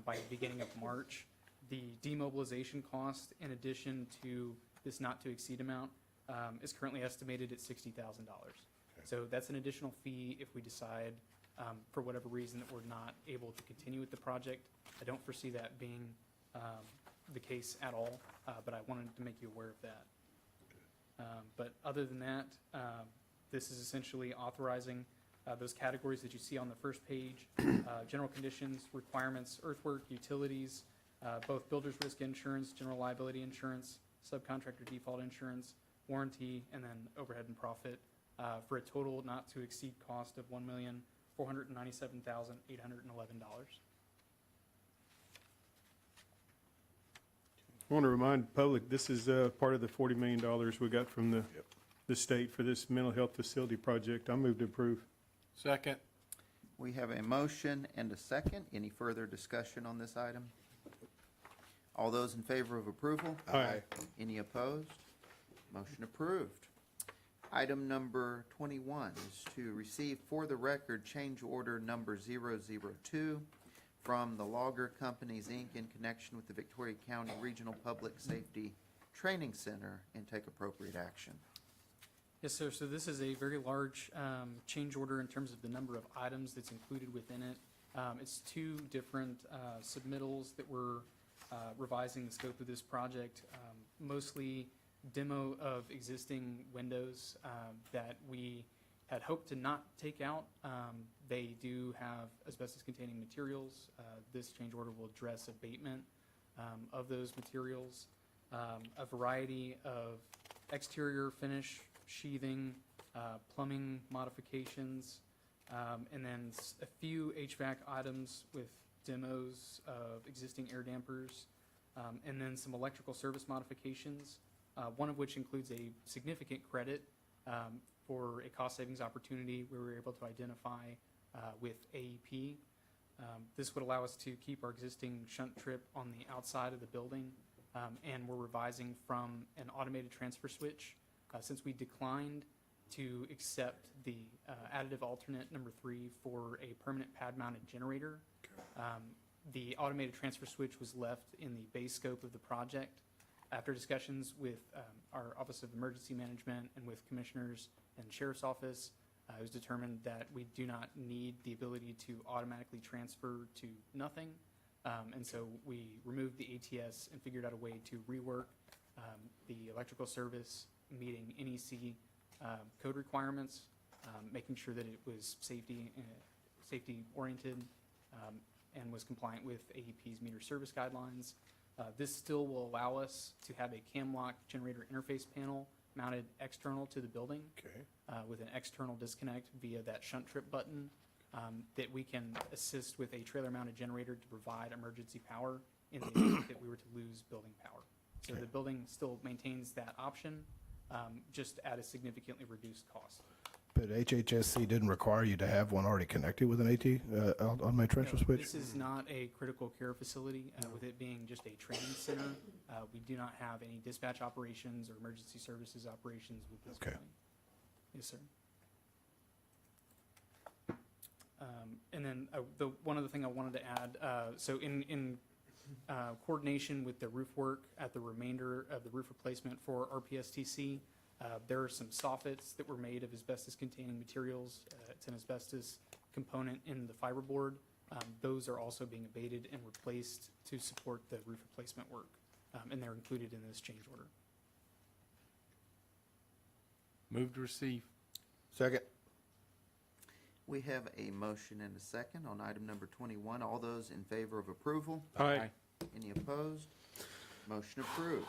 by the beginning of March, the demobilization cost, in addition to this not-to-exceed amount, is currently estimated at $60,000. So that's an additional fee if we decide, for whatever reason, that we're not able to continue with the project. I don't foresee that being the case at all, but I wanted to make you aware of that. But other than that, this is essentially authorizing those categories that you see on the first page: general conditions, requirements, earthwork, utilities, both builder's risk insurance, general liability insurance, subcontractor default insurance, warranty, and then overhead and profit, for a total not to exceed cost of $1,497,811. I want to remind the public, this is part of the $40 million we got from the state for this mental health facility project. I move to approve. Second. We have a motion and a second. Any further discussion on this item? All those in favor of approval? Aye. Any opposed? Motion approved. Item number 21 is to receive for the record change order number 002 from the Logger Companies, Inc. in connection with the Victoria County Regional Public Safety Training Center and take appropriate action. Yes, sir. So this is a very large change order in terms of the number of items that's included within it. It's two different submittals that we're revising the scope of this project, mostly demo of existing windows that we had hoped to not take out. They do have asbestos-containing materials. This change order will address abatement of those materials, a variety of exterior finish, sheathing, plumbing modifications, and then a few HVAC items with demos of existing air dampers, and then some electrical service modifications, one of which includes a significant credit for a cost savings opportunity we were able to identify with AEP. This would allow us to keep our existing shunt trip on the outside of the building, and we're revising from an automated transfer switch. Since we declined to accept the additive alternate number 3 for a permanent pad-mounted generator, the automated transfer switch was left in the base scope of the project. After discussions with our Office of Emergency Management and with commissioners and Sheriff's Office, it was determined that we do not need the ability to automatically transfer to nothing. And so we removed the ATS and figured out a way to rework the electrical service meeting NEC code requirements, making sure that it was safety oriented and was compliant with AEP's meter service guidelines. This still will allow us to have a CAMLOCK generator interface panel mounted external to the building with an external disconnect via that shunt trip button. that we can assist with a trailer-mounted generator to provide emergency power in the event that we were to lose building power. So the building still maintains that option, just at a significantly reduced cost. But HHSC didn't require you to have one already connected with an automated transfer No, switch? This is not a critical care facility, with it being just a training center. We do not have any dispatch operations or emergency services operations with this Okay. building. Yes, sir. And then the one other thing I wanted to add, so in coordination with the roof work at the remainder of the roof replacement for RPSTC, there are some soffits that were made of asbestos-containing materials. It's an asbestos component in the fiberboard. Those are also being abated and replaced to support the roof replacement work, and they're included in this change order. Move to receive. Second. We have a motion and a second on item number 21. All those in favor of approval? Aye. Any opposed? Motion approved.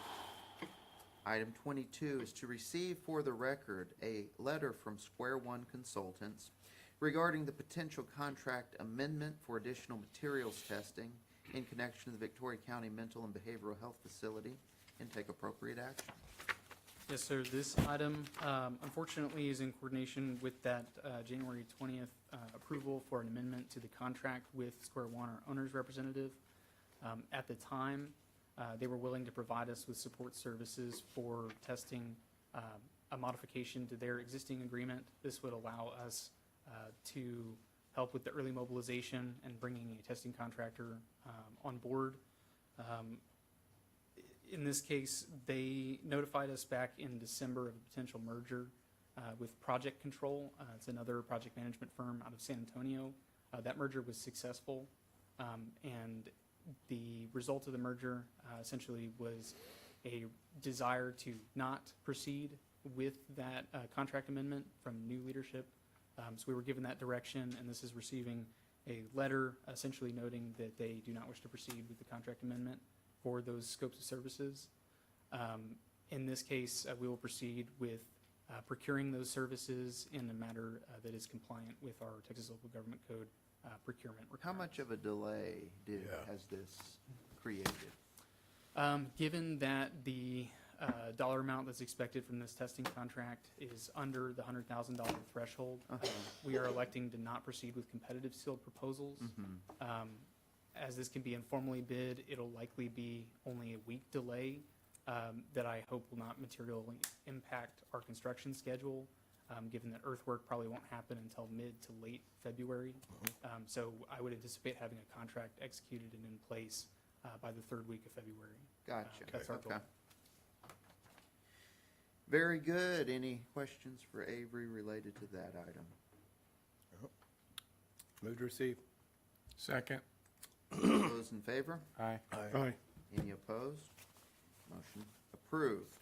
Item 22 is to receive for the record a letter from Square One Consultants regarding the potential contract amendment for additional materials testing in connection to the Victoria County Mental and Behavioral Health Facility, and take appropriate action. Yes, sir. This item, unfortunately, is in coordination with that January 20th approval for an amendment to the contract with Square One, our owner's representative. At the time, they were willing to provide us with support services for testing a modification to their existing agreement. This would allow us to help with the early mobilization and bringing a testing contractor on board. In this case, they notified us back in December of a potential merger with Project Control. It's another project management firm out of San Antonio. That merger was successful, and the result of the merger essentially was a desire to not proceed with that contract amendment from new leadership. So we were given that direction, and this is receiving a letter essentially noting that they do not wish to proceed with the contract amendment for those scopes of services. In this case, we will proceed with procuring those services in a manner that is compliant with our Texas Local Government Code procurement How requirements. much of a delay has this created? Given that the dollar amount that's expected from this testing contract is under the $100,000 threshold, we are electing to not proceed with competitive sealed proposals. As this can be informally bid, it'll likely be only a week delay that I hope will not materially impact our construction schedule, given that earthwork probably won't happen until mid to late February. So I would anticipate having a contract executed and in place by the third week of February. Gotcha. That's our goal. Okay. Very good. Any questions for Avery related to that item? Move to receive. Second. All those in favor? Aye. Aye. Any opposed? Motion approved.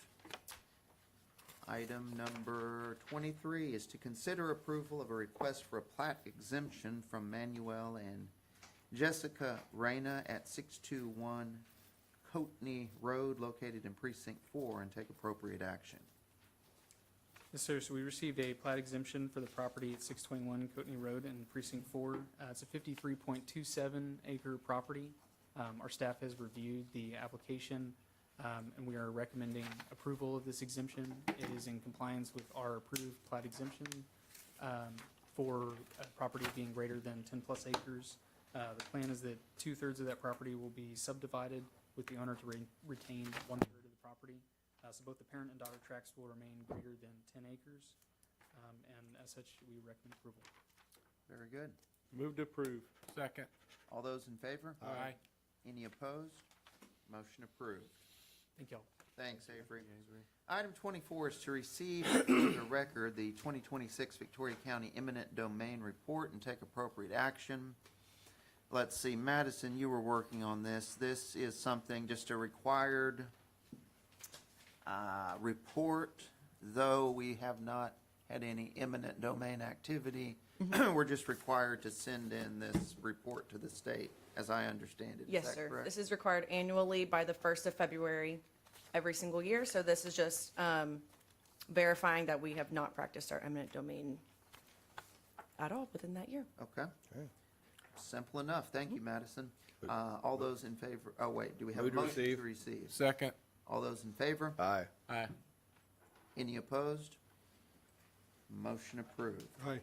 Item number 23 is to consider approval of a request for a plat exemption from Manuel and Jessica Reyna at 621 Coatney Road, located in Precinct 4, and take appropriate action. Yes, sir. So we received a plat exemption for the property at 621 Coatney Road in Precinct 4. It's a 53.27 acre property. Our staff has reviewed the application, and we are recommending approval of this exemption. It is in compliance with our approved plat exemption for a property being greater than 10-plus acres. The plan is that 2/3 of that property will be subdivided with the owner to retain 1/3 of the property. So both the parent and daughter tracts will remain greater than 10 acres, and as such, we recommend approval. Very good. Move to approve. Second. All those in favor? Aye. Any opposed? Motion approved. Thank y'all. Thanks, Avery. Item 24 is to receive for the record the 2026 Victoria County eminent domain report and take appropriate action. Let's see, Madison, you were working on this. This is something, just a required report, though we have not had any eminent domain activity. We're just required to send in this report to the state, as I understand it. Is Yes, that sir. correct? This is required annually by the 1st of February every single year. So this is just verifying that we have not practiced our eminent domain at all within that year. Okay. Simple enough. Thank you, Madison. All those in favor, oh, wait, do we have a Move to motion receive. to receive? Second. All those in favor? Aye. Aye. Any opposed? Motion approved. Hi,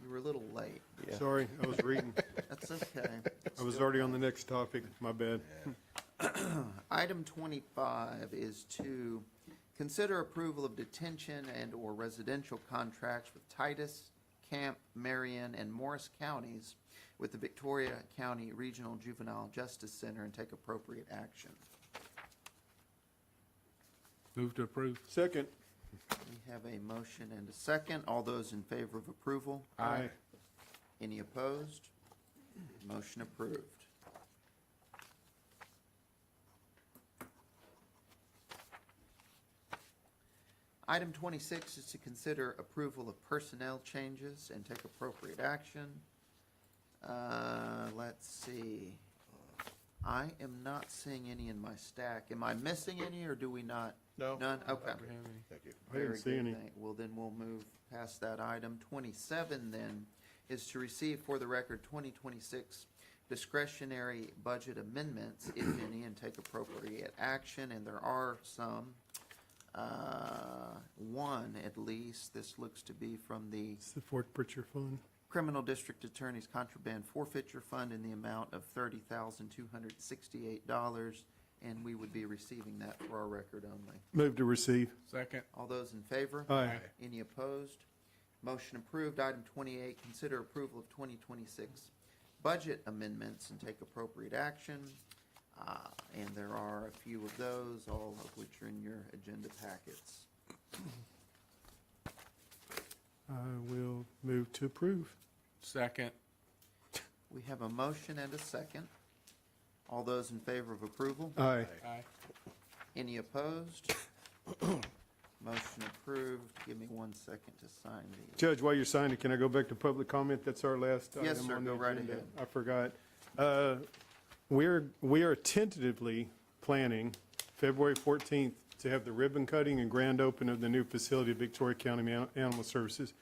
You were a little late. sorry, I was reading. That's okay. I was already on the next topic, my bad. Item 25 is to consider approval of detention and/or residential contracts with Titus, Camp, Marion, and Morris counties with the Victoria County Regional Juvenile Justice Center and take appropriate action. Move to approve. Second. We have a motion and a second. All those in favor of approval? Aye. Any opposed? Motion approved. Item 26 is to consider approval of personnel changes and take appropriate action. Let's see. I am not seeing any in my stack. Am I missing any, or do we not? No. None? Okay. Thank you. I didn't Very see good, any. Well, then we'll move past that item. 27 then is to receive for the record 2026 discretionary budget amendments, if any, and take appropriate action, and there are some. One at least, this looks to be from the It's the Fort Pritchard Fund. Criminal District Attorney's Contraband Forfeiture Fund in the amount of $30,268, and we would be receiving that for our record only. Move to receive. Second. All those in favor? Aye. Any opposed? Motion approved. Item 28, consider approval of 2026 budget amendments and take appropriate action. And there are a few of those, all of which are in your agenda packets. I will move to approve. Second. We have a motion and a second. All those in favor of approval? Aye. Aye. Any opposed? Motion approved. Give me 1 second to sign these. Judge, while you're signing, can I go back to public comment? That's our last item Yes, on sir. the Go right agenda. ahead. I forgot. We are tentatively planning February 14th to have the ribbon cutting and grand open of the new facility at Victoria County Animal Services.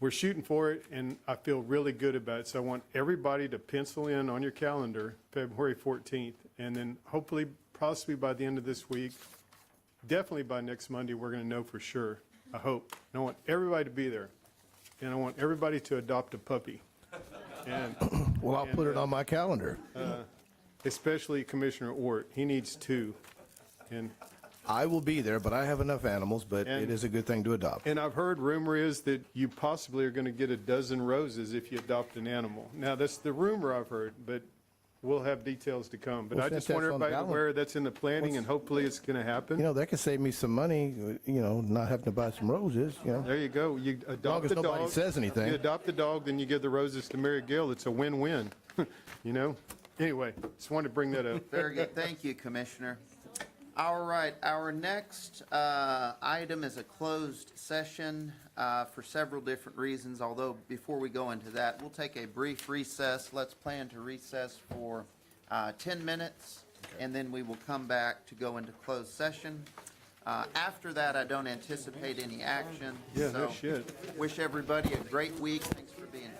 We're shooting for it, and I feel really good about it. So I want everybody to pencil in on your calendar February 14th, and then hopefully, possibly by the end of this week, definitely by next Monday, we're going to know for sure. I hope. And I want everybody to be there, and I want everybody to adopt a puppy. And Well, I'll put it on my calendar. especially Commissioner Ort. He needs two. And I will be there, but I have enough animals, but And- it is a good thing to adopt. And I've heard rumor is that you possibly are going to get a dozen roses if you adopt an animal. Now, that's the rumor I've heard, but we'll have details to come. But Well, I since just want that's on the everybody to calendar- aware that's in the planning, and hopefully it's going to happen. That could save me some money, not having to buy some roses. There you go. You long adopt as the nobody dog. says anything. You adopt the dog, then you give the roses to Mary Gill. It's a win-win, Anyway, just wanted to bring that up. Very good. Thank you, Commissioner. All right, our next item is a closed session for several different reasons, although before we go into that, we'll take a brief recess. Let's plan to recess for 10 minutes, and then we will come back to go into closed session. After that, I don't anticipate any action. Yeah, no so shit. Wish everybody a great week. Thanks for being here.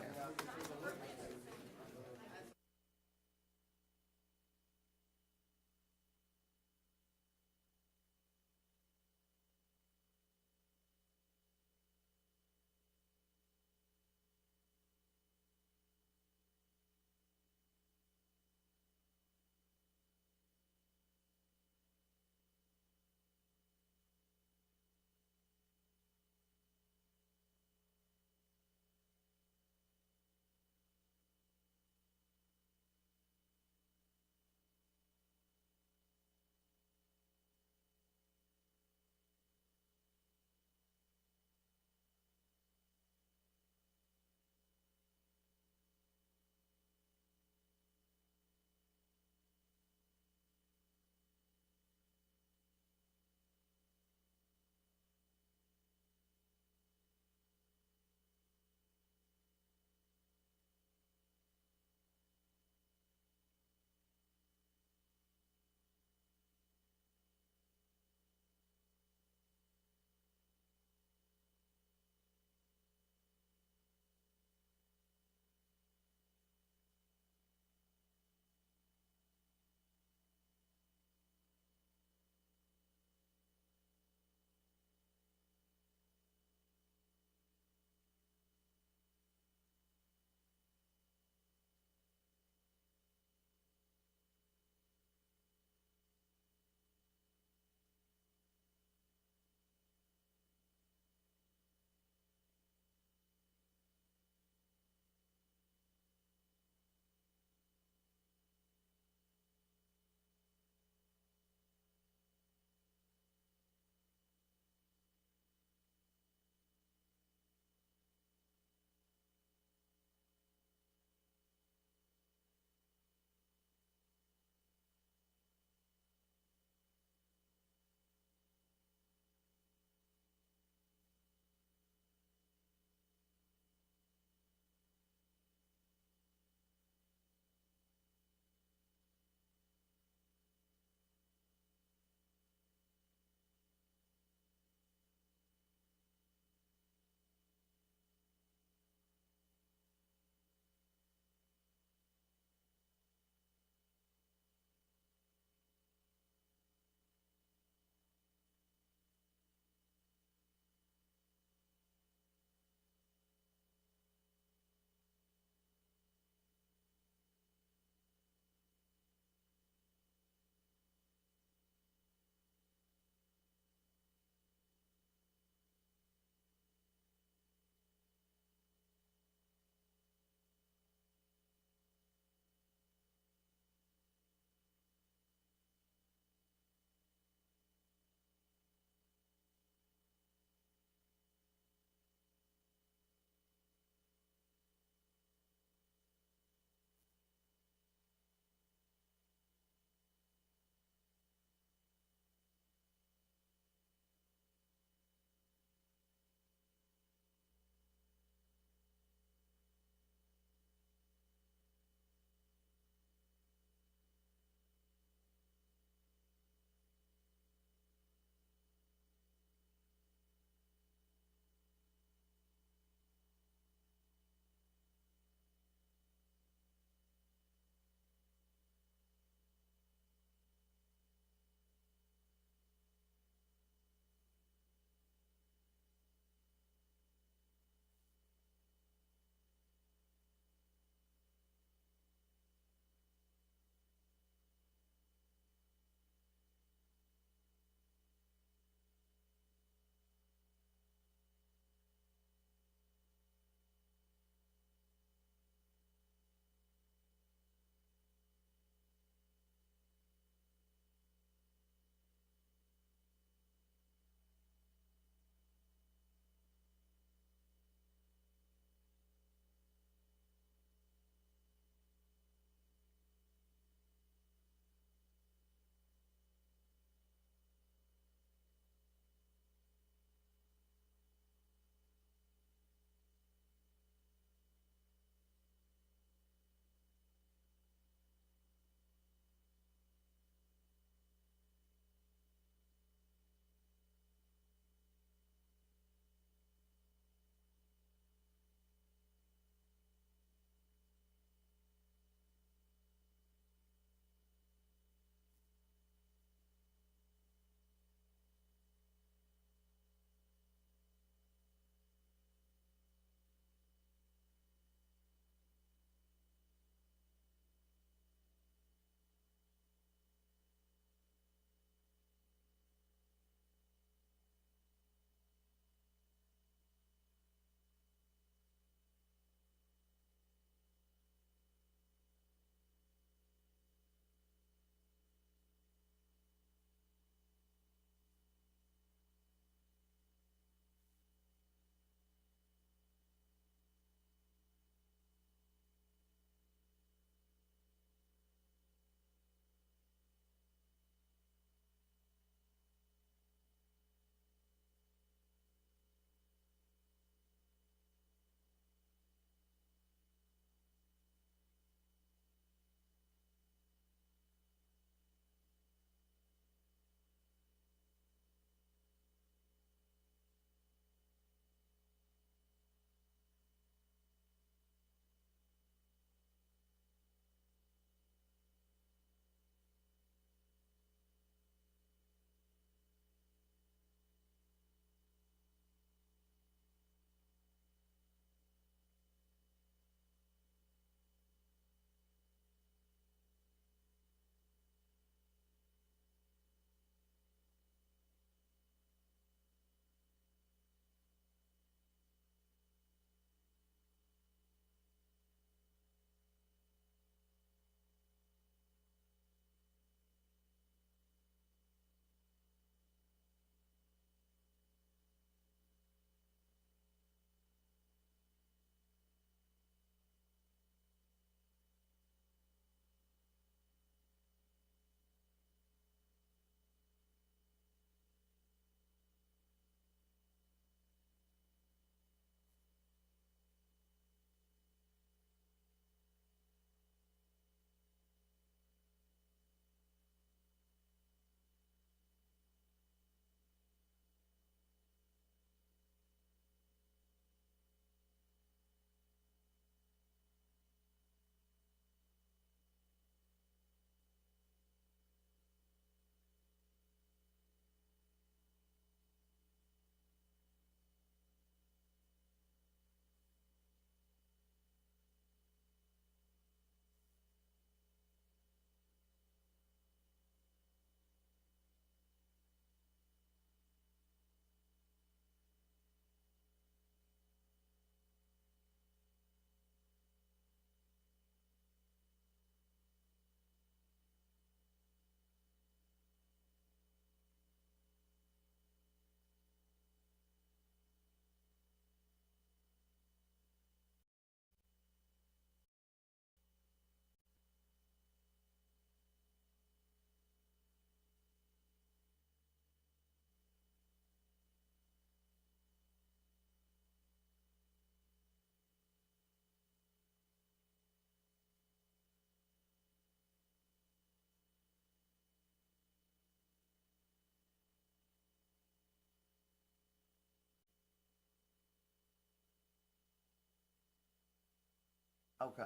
Okay,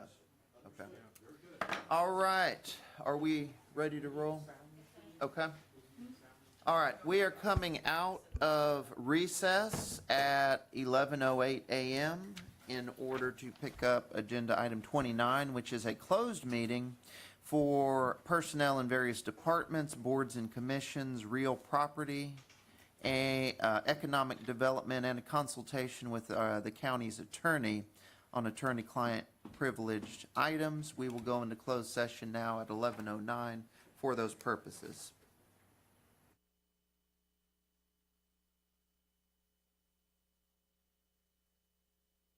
okay. All right, are we ready to roll? Okay. All right, we are coming out of recess at 11:08 a.m. in order to pick up agenda item 29, which is a closed meeting for personnel in various departments, boards and commissions, real property, economic development, and a consultation with the county's attorney on attorney-client privileged items. We will go into closed session now at 11:09 for those purposes.